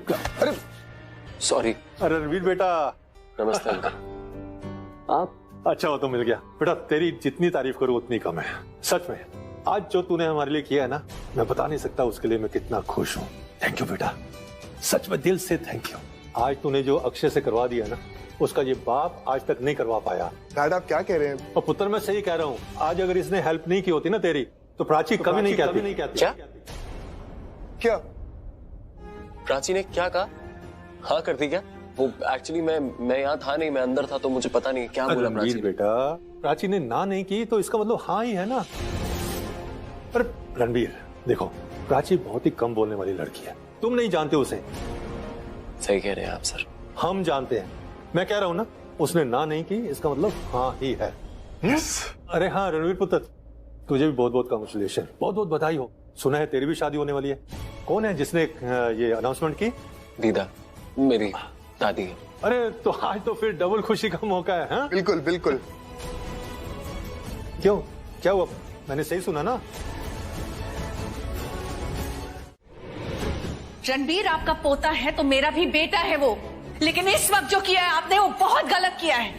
सॉरी। अरे रणवीर बेटा, नमस्ते अंकल। आप अच्छा हो तो मिल गया बेटा, तेरी जितनी तारीफ करूं उतनी कम है। सच में आज जो तूने हमारे लिए किया है ना, मैं बता नहीं सकता उसके लिए मैं कितना खुश हूँ। थैंक यू बेटा, सच में दिल से थैंक यू। आज तूने जो अक्षय से करवा दिया ना, उसका ये बाप आज तक नहीं करवा पाया। डैड आप क्या कह रहे हैं? और पुत्र मैं सही कह रहा हूँ, आज अगर इसने हेल्प नहीं की होती ना तेरी, तो प्राची कभी नहीं कहती। क्या प्राची ने क्या कहा? हाँ कर दी क्या? वो एक्चुअली मैं यहाँ था नहीं, मैं अंदर था, तो मुझे पता नहीं क्या बोला प्राची। बेटा प्राची ने ना नहीं की तो इसका मतलब हाँ ही है ना। पर रणवीर देखो, प्राची बहुत ही कम बोलने वाली लड़की है, तुम नहीं जानते उसे। सही कह रहे हैं आप सर। हम जानते हैं, मैं कह रहा हूँ ना, उसने ना नहीं की इसका मतलब हाँ ही है। अरे हाँ रणवीर पुत्र, तुझे भी बहुत बहुत कांग्रेचुलेशन, बहुत बहुत बधाई हो। सुना है तेरी भी शादी होने वाली है। कौन है जिसने ये अनाउंसमेंट की? दीदा, मेरी दादी है। अरे तो आज तो फिर डबल खुशी का मौका है। हाँ? बिल्कुल बिल्कुल। क्यों, क्या हुआ? मैंने सही सुना ना? रणबीर आपका पोता है तो मेरा भी बेटा है वो, लेकिन इस वक्त जो किया है आपने वो बहुत गलत किया है।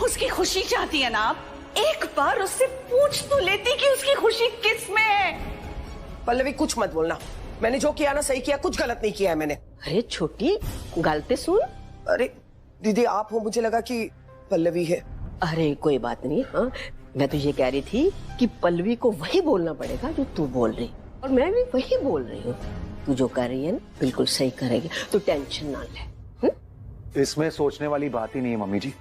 उसकी खुशी चाहती है ना आप, एक बार उससे पूछ तो लेती कि उसकी खुशी किस में है। पल्लवी कुछ मत बोलना, मैंने जो किया ना सही किया, कुछ गलत नहीं किया है मैंने। अरे छोटी गलती सुन। अरे दीदी आप हो, मुझे लगा कि पल्लवी है। अरे कोई बात नहीं। हाँ मैं तो ये कह रही थी कि पल्लवी को वही बोलना पड़ेगा जो तू बोल रही, और मैं भी वही बोल रही हूँ। तू जो कर रही है ना बिल्कुल सही करेगी, तो टेंशन ना ले। इसमें सोचने वाली बात ही नहीं है मम्मी जी,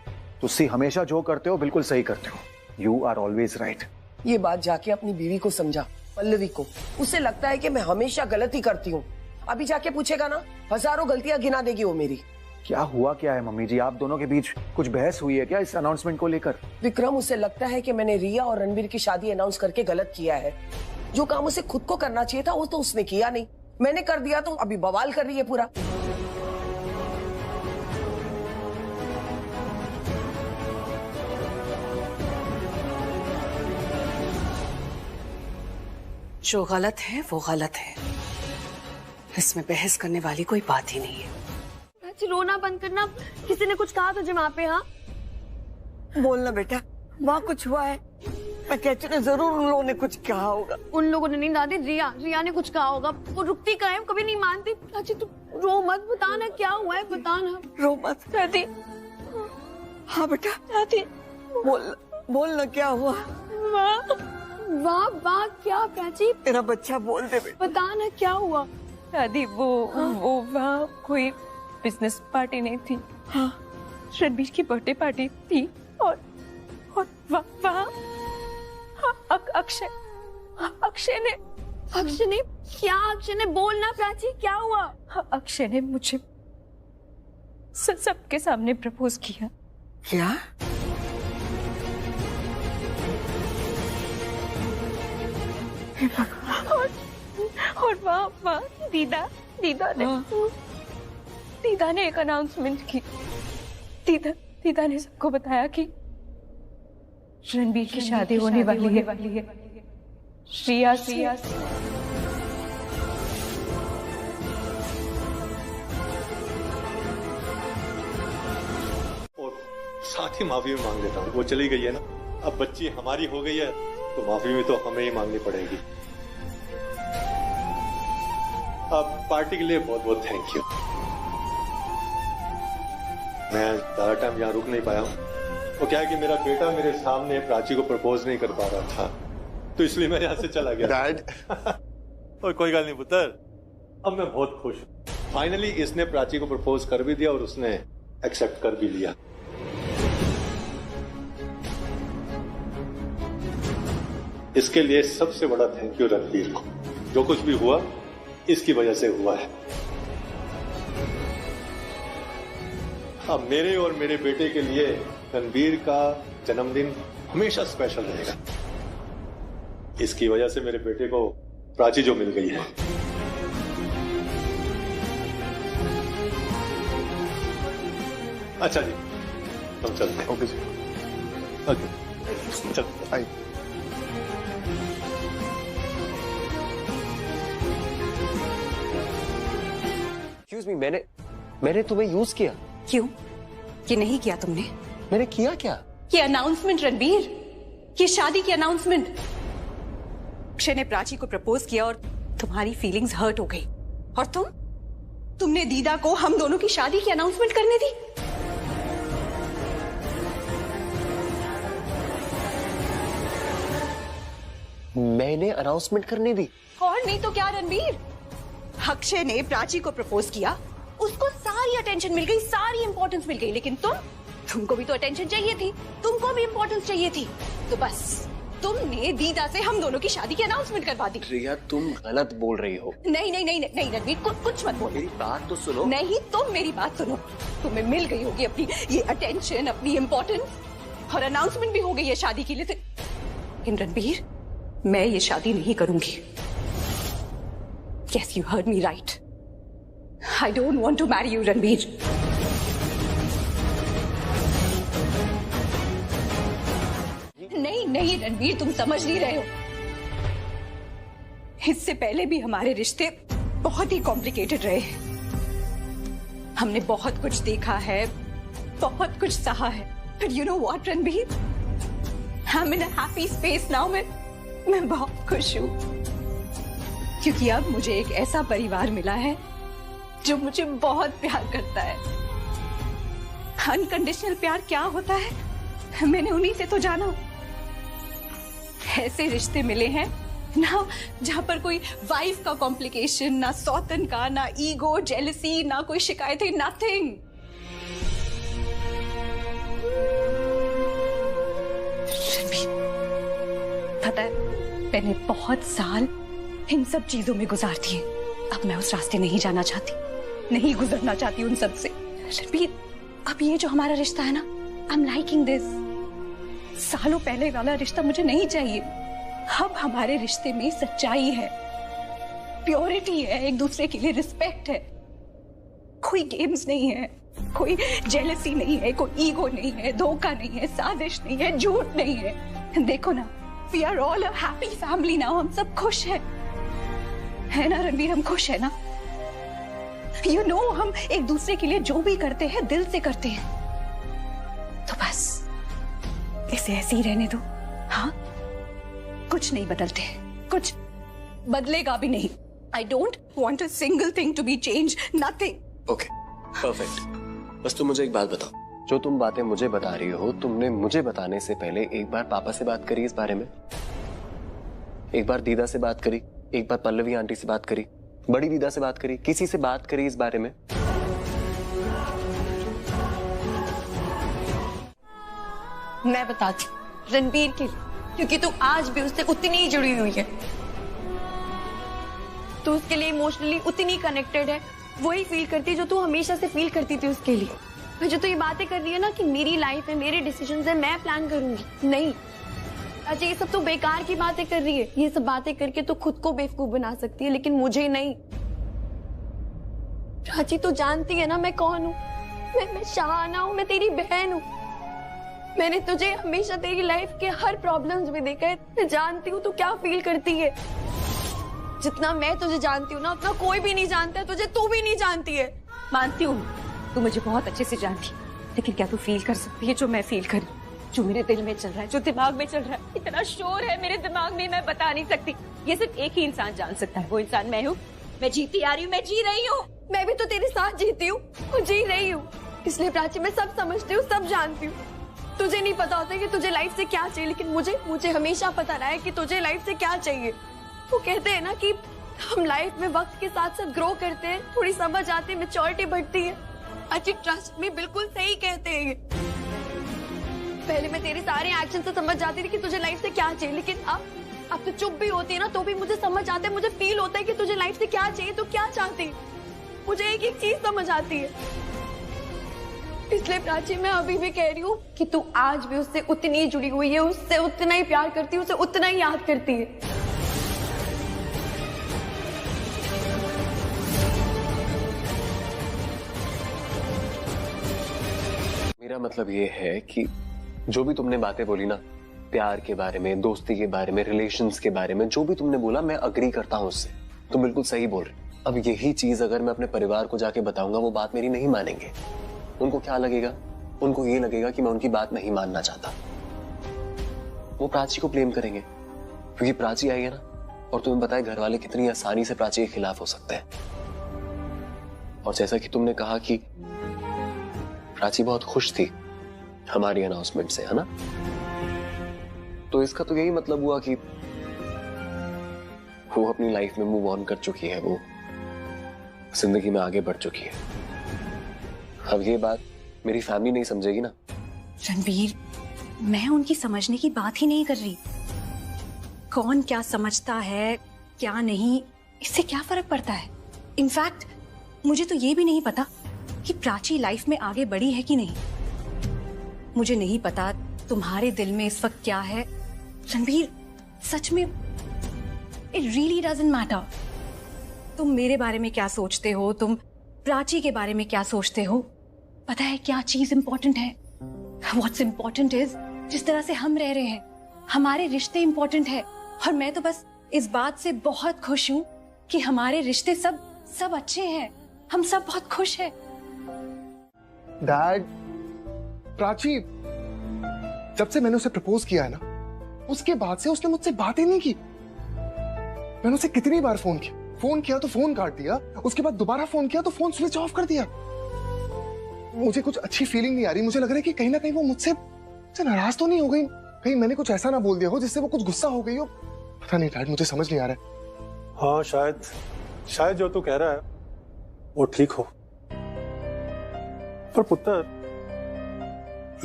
तुसी हमेशा जो करते हो बिल्कुल सही करते हो। You are always right. ये बात जाके अपनी बीवी को समझा, पल्लवी को। उसे लगता है कि मैं हमेशा गलती करती हूँ। अभी जाके पूछेगा ना, हजारों गलतियां गिना देगी वो मेरी। क्या हुआ क्या है मम्मी जी, आप दोनों के बीच कुछ बहस हुई है क्या इस अनाउंसमेंट को लेकर? विक्रम, उसे लगता है कि मैंने रिया और रणबीर की शादी अनाउंस करके गलत किया है। जो काम उसे खुद को करना चाहिए था वो तो उसने किया नहीं, मैंने कर दिया, तो अभी बवाल कर रही है पूरा। जो गलत है वो गलत है, इसमें बहस करने वाली कोई बात ही नहीं है। रोना बंद करना, किसी ने कुछ कहा तुझे वहाँ पे? हाँ बोलना बेटा, वहाँ कुछ हुआ है? मैं कहती हूँ जरूर उन लोगों ने कुछ कहा होगा। उन लोगों ने नहीं दादी, रिया ने कुछ कहा होगा। वो रुकती कहाँ है, वो कभी नहीं मानती। चाची तू रो मत, बता ना क्या हुआ है, बता ना। रो मत दादी। हाँ बेटा दादी बोलना क्या हुआ? वाह वाह क्या प्राची, तेरा बच्चा बोल दे बेटा, बता ना क्या हुआ। दादी वो वहाँ कोई बिजनेस पार्टी नहीं थी। हाँ रणबीर की बर्थडे पार्टी थी, और वहाँ अक्षय ने क्या? अक्षय ने बोलना प्राची, क्या हुआ? अक्षय ने मुझे सबके सामने प्रपोज किया। क्या? और वहाँ दीदा ने एक अनाउंसमेंट की। दीदा ने सबको बताया कि रणबीर की शादी होने वाली है रिया से। और साथ ही माफी भी मांग लेता हूँ, वो चली गई है ना, अब बच्ची हमारी हो गई है तो माफी भी तो हमें ही मांगनी पड़ेगी। अब पार्टी के लिए बहुत बहुत थैंक यू। मैं ज्यादा टाइम यहाँ रुक नहीं पाया हूँ, वो क्या है कि मेरा बेटा मेरे सामने प्राची को प्रपोज नहीं कर पा रहा था, तो इसलिए मैं यहाँ से चला गया। डैड और कोई गल नहीं पुत्र, अब मैं बहुत खुश हूँ। फाइनली इसने प्राची को प्रपोज कर भी दिया और उसने एक्सेप्ट कर भी लिया। इसके लिए सबसे बड़ा थैंक यू रणबीर को। जो कुछ भी हुआ इसकी वजह से हुआ है। अब मेरे और मेरे बेटे के लिए रणबीर का जन्मदिन हमेशा स्पेशल रहेगा। इसकी वजह से मेरे बेटे को प्राची जो मिल गई है। अच्छा जी, हम चलते हैं। ओके जी, ओके चलते आइए। एक्सक्यूज मी, मैंने तुम्हें यूज किया? क्यों? ये नहीं किया तुमने। मैंने किया क्या? ये अनाउंसमेंट रणबीर, ये शादी की अनाउंसमेंट। अक्षय ने प्राची को प्रपोज किया और तुम्हारी फीलिंग्स हर्ट हो गई, और तुमने दीदा को हम दोनों की शादी की अनाउंसमेंट करने दी। मैंने अनाउंसमेंट करने दी? और नहीं तो क्या रणबीर, अक्षय ने प्राची को प्रपोज किया, उसको सारी अटेंशन मिल गई, सारी इंपॉर्टेंस मिल गई, लेकिन तुमको भी तो अटेंशन चाहिए थी, तुमको भी इंपॉर्टेंस चाहिए थी, तो बस तुमने दीदा से हम दोनों की शादी की अनाउंसमेंट करवा दी। रिया, तुम गलत बोल रही हो। नहीं नहीं नहीं नहीं रणबीर, कुछ मत बोलो। मेरी बात तो सुनो। नहीं, तुम मेरी बात सुनो। तुम्हें मिल गई होगी अपनी ये अटेंशन, अपनी इंपॉर्टेंस, और अनाउंसमेंट भी हो गई है शादी के लिए। लेकिन रणबीर, मैं ये शादी नहीं करूंगी। Yes, you heard me right. I don't want to marry you, Ranbir. नहीं नहीं रणबीर, तुम समझ नहीं रहे हो। इससे पहले भी हमारे रिश्ते बहुत ही कॉम्प्लिकेटेड रहे हैं। हमने बहुत कुछ देखा है, बहुत कुछ सहा है, but you know what, Ranbir? I'm in a happy space now. मैं बहुत खुश हूँ, क्योंकि अब मुझे एक ऐसा परिवार मिला है जो मुझे बहुत प्यार करता है। अनकंडीशनल प्यार क्या होता है, मैंने उन्हीं से तो जाना। ऐसे रिश्ते मिले हैं ना जहां पर कोई वाइफ का कॉम्प्लिकेशन, ना सौतन का, ना ईगो, जेलसी, ना कोई शिकायतें, नथिंग। पता है, मैंने बहुत साल इन सब चीजों में गुजार दिए। अब मैं उस रास्ते नहीं जाना चाहती, नहीं गुजरना चाहती उन सब से। रणबीर, अब ये जो हमारा रिश्ता है ना, आई एम लाइकिंग दिस। सालों पहले वाला रिश्ता मुझे नहीं चाहिए। अब हमारे रिश्ते में सच्चाई है, प्योरिटी है, एक दूसरे के लिए रिस्पेक्ट है, कोई गेम्स नहीं है, कोई जेलसी नहीं है, कोई ईगो नहीं है, धोखा नहीं है, साजिश नहीं है, झूठ नहीं है। देखो ना, we are all a happy family now. हम सब खुश हैं, है ना रणबीर? हम खुश है ना? You know, हम एक दूसरे के लिए जो भी करते हैं दिल से करते हैं। तो बस इसे ऐसे ही रहने दो। हाँ, कुछ नहीं बदलते, कुछ बदलेगा भी नहीं। I don't want a single thing to be changed, nothing. Okay, perfect. बस तुम मुझे एक बात बताओ, जो तुम बातें मुझे बता रही हो, तुमने मुझे बताने से पहले एक बार पापा से बात करी इस बारे में? एक बार दीदा से बात करी, एक बार पल्लवी आंटी से बात करी, बड़ी दीदा से बात करी, किसी से बात करी इस बारे में? मैं बताती रणबीर के लिए, क्योंकि तू आज भी उससे उतनी ही जुड़ी हुई है। तू उसके लिए इमोशनली उतनी कनेक्टेड है, वही फील करती है जो तू हमेशा से फील करती थी उसके लिए। जो तू ये बातें कर रही है ना कि मेरी लाइफ है, मेरे डिसीजंस है, मैं प्लान करूंगी, नहीं। अच्छा, ये सब तो बेकार की बातें कर रही है। ये सब बातें करके तो खुद को बेवकूफ बना सकती है, लेकिन मुझे नहीं। प्राची, तू जानती है ना मैं कौन हूँ? मैं शाहाना हूँ, मैं तेरी बहन हूँ। मैंने तुझे हमेशा तेरी लाइफ के हर प्रॉब्लम्स में देखा है। मैं जानती हूँ तू क्या फील करती है। जितना मैं तुझे जानती हूँ ना, उतना कोई भी नहीं जानता है तुझे। तू भी नहीं जानती है। मानती हूँ, तू मुझे बहुत अच्छे से जानती है, लेकिन क्या तू फील कर सकती है जो मैं फील कर रही हूँ, जो मेरे दिल में चल रहा है, जो दिमाग में चल रहा है? इतना शोर है मेरे दिमाग में, मैं बता नहीं सकती। ये सिर्फ एक ही इंसान जान सकता है, वो इंसान मैं हूँ। मैं जीती आ रही हूँ, मैं जी रही हूँ। मैं भी तो तेरे साथ जीती हूँ, जी रही हूँ। इसलिए प्राची, मैं सब समझती हूँ, सब जानती हूँ। तुझे नहीं पता होता कि तुझे लाइफ से क्या चाहिए, लेकिन मुझे हमेशा पता रहा है कि तुझे लाइफ से क्या चाहिए। वो कहते हैं ना कि हम लाइफ में वक्त के साथ साथ ग्रो करते हैं, थोड़ी समझ आती है, मैच्योरिटी बढ़ती है। अच्छी ट्रस्ट में बिल्कुल सही कहते हैं ये। पहले मैं तेरे सारे एक्शन से समझ जाती थी कि तुझे लाइफ से क्या चाहिए, लेकिन अब तो चुप भी होती है ना तो भी मुझे समझ आता है, मुझे फील होता है कि तुझे लाइफ से क्या चाहिए, तू क्या चाहती। मुझे एक एक चीज समझ आती है। इसलिए प्राची मैं अभी भी कह रही हूँ कि तू आज भी उससे उतनी जुड़ी हुई है, उससे उतना ही प्यार करती है, उसे उतना ही याद करती है। मेरा मतलब ये है कि जो भी तुमने बातें बोली ना, प्यार के बारे में, दोस्ती के बारे में, रिलेशंस के बारे में, जो भी तुमने बोला मैं अग्री करता हूँ उससे। तुम बिल्कुल सही बोल रहे। अब यही चीज अगर मैं अपने परिवार को जाके बताऊंगा, वो बात मेरी नहीं मानेंगे। उनको क्या लगेगा? उनको ये लगेगा कि मैं उनकी बात नहीं मानना चाहता। वो प्राची को ब्लेम करेंगे क्योंकि प्राची आई है ना। और तुम्हें पता है घर वाले कितनी आसानी से प्राची के खिलाफ हो सकते हैं। और जैसा कि तुमने कहा कि प्राची बहुत खुश थी हमारी अनाउंसमेंट से, है ना? तो इसका तो यही मतलब हुआ कि वो अपनी लाइफ में मूव ऑन कर चुकी है, वो जिंदगी में आगे बढ़ चुकी है। अब ये बात मेरी फैमिली नहीं समझेगी ना। रणवीर, मैं उनकी समझने की बात ही नहीं कर रही। कौन क्या समझता है क्या नहीं, इससे क्या फर्क पड़ता है। इनफैक्ट मुझे तो ये भी नहीं पता कि प्राची लाइफ में आगे बढ़ी है कि नहीं। मुझे नहीं पता तुम्हारे दिल में इस वक्त क्या है। रणवीर, सच में इट रियली डजंट मैटर तुम मेरे बारे में क्या सोचते हो, तुम प्राची के बारे में क्या सोचते हो। पता है क्या चीज इंपॉर्टेंट है? व्हाट्स इंपॉर्टेंट इज जिस तरह से हम रह रहे हैं, हमारे रिश्ते इंपॉर्टेंट है। और मैं तो बस इस बात से बहुत खुश हूँ कि हमारे रिश्ते सब अच्छे हैं, हम सब बहुत खुश हैं। डैड, प्राची जब से मैंने उसे प्रपोज किया है ना, उसके बाद से उसने मुझसे बात ही नहीं की। मैंने उसे कितनी बार फोन किया तो फोन काट दिया, उसके बाद दोबारा फोन किया तो फोन स्विच ऑफ कर दिया। मुझे कुछ अच्छी फीलिंग नहीं आ रही। मुझे लग रहा है कि कहीं ना कहीं वो मुझसे नाराज तो नहीं हो गई, कहीं मैंने कुछ ऐसा ना बोल दिया हो जिससे वो कुछ गुस्सा हो गई हो। पता नहीं डैड, मुझे समझ नहीं आ रहा है। हाँ, शायद जो तू कह रहा है वो ठीक हो, पर पुत्र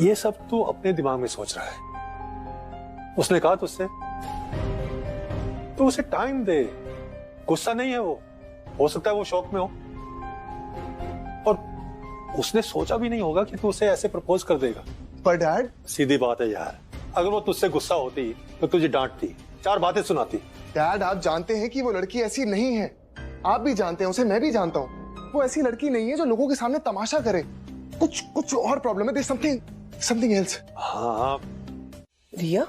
ये सब तू अपने दिमाग में सोच रहा है। उसने कहा तुझसे तो उसे टाइम दे। गुस्सा नहीं है वो, हो सकता है वो शौक में हो, और उसने सोचा भी नहीं होगा कि तू उसे ऐसे प्रपोज कर देगा। पर डैड, सीधी बात है यार, अगर वो तुझसे गुस्सा होती तो तुझे डांटती, 4 बातें सुनाती। डैड, आप जानते हैं कि वो लड़की ऐसी नहीं है। आप भी जानते हैं उसे, मैं भी जानता हूँ। वो ऐसी लड़की नहीं है जो लोगों के सामने तमाशा करे। कुछ और प्रॉब्लम है, समथिंग एल्स। हाँ रिया,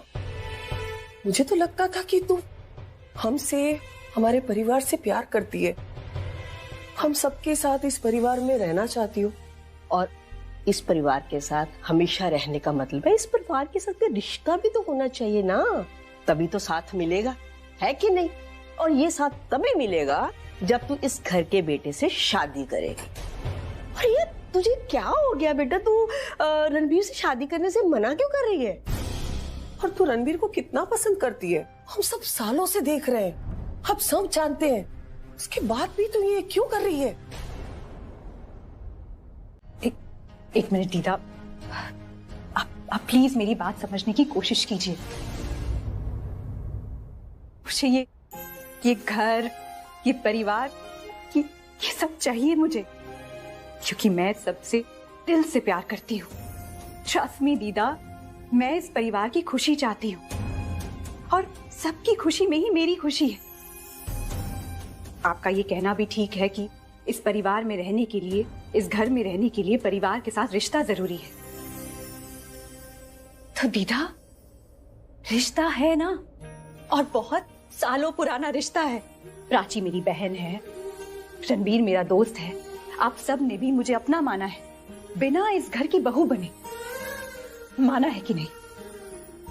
मुझे तो लगता था कि तू हमसे, हमारे परिवार से प्यार करती है, हम सबके साथ इस परिवार में रहना चाहती हो। और इस परिवार के साथ हमेशा रहने का मतलब है इस परिवार के साथ रिश्ता भी तो होना चाहिए ना, तभी तो साथ मिलेगा, है कि नहीं? और ये साथ तभी मिलेगा जब तू इस घर के बेटे से शादी करेगी। और ये तुझे क्या हो गया बेटा, तू रणबीर से शादी करने से मना क्यों कर रही है? और तू रणबीर को कितना पसंद करती है, हम सब सालों से देख रहे हैं, हम सब जानते हैं। उसके बाद भी तू ये क्यों कर रही है? एक मिनट दीदा, आप प्लीज मेरी बात समझने की कोशिश कीजिए। मुझे ये घर, ये परिवार, ये सब चाहिए मुझे, क्योंकि मैं सबसे दिल से प्यार करती हूँ। ट्रस्ट मी दीदा, मैं इस परिवार की खुशी चाहती हूँ और सबकी खुशी में ही मेरी खुशी है। आपका ये कहना भी ठीक है कि इस परिवार में रहने के लिए, इस घर में रहने के लिए परिवार के साथ रिश्ता जरूरी है। तो दीदा, रिश्ता है ना, और बहुत सालों पुराना रिश्ता है। प्राची मेरी बहन है, रणबीर मेरा दोस्त है, आप सब ने भी मुझे अपना माना है, बिना इस घर की बहू बने। माना है कि नहीं?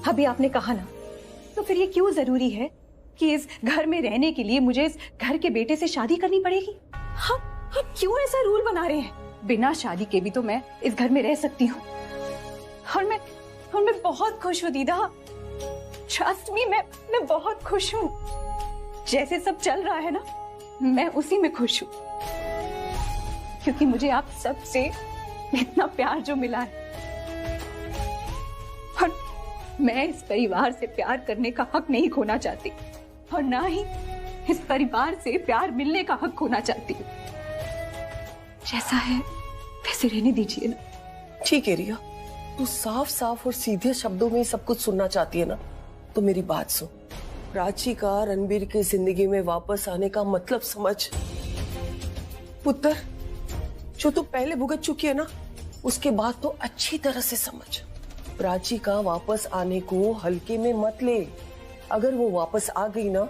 अभी आपने कहा ना, तो फिर ये क्यों जरूरी है कि इस घर में रहने के लिए मुझे इस घर के बेटे से शादी करनी पड़ेगी? हम क्यों ऐसा रूल बना रहे हैं? बिना शादी के भी तो मैं इस घर में रह सकती हूँ, और मैं बहुत खुश हूँ दीदा। ट्रस्ट मी, मैं बहुत खुश हूँ। जैसे सब चल रहा है ना, मैं उसी में खुश हूँ, क्योंकि मुझे आप सबसे इतना प्यार जो मिला है, और मैं इस परिवार से प्यार करने का हक नहीं खोना चाहती, और ना ही इस परिवार से प्यार मिलने का हक खोना चाहती हूँ। जैसा है वैसे रहने दीजिए ना। ठीक है रिया, तू साफ साफ और सीधे शब्दों में सब कुछ सुनना चाहती है ना, तो मेरी बात सुन। प्राची का रणबीर की जिंदगी में वापस आने का मतलब समझ। पुत्र, जो तू पहले भुगत चुकी है ना, उसके बाद तो अच्छी तरह से समझ। प्राची का वापस आने को हल्के में मत ले। अगर वो वापस आ गई ना,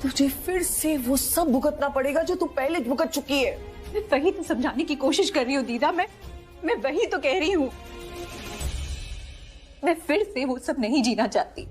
तुझे फिर से वो सब भुगतना पड़ेगा जो तू पहले भुगत चुकी है। मैं वही तो समझाने की कोशिश कर रही हूँ दीदा, मैं वही तो कह रही हूँ। मैं फिर से वो सब नहीं जीना चाहती।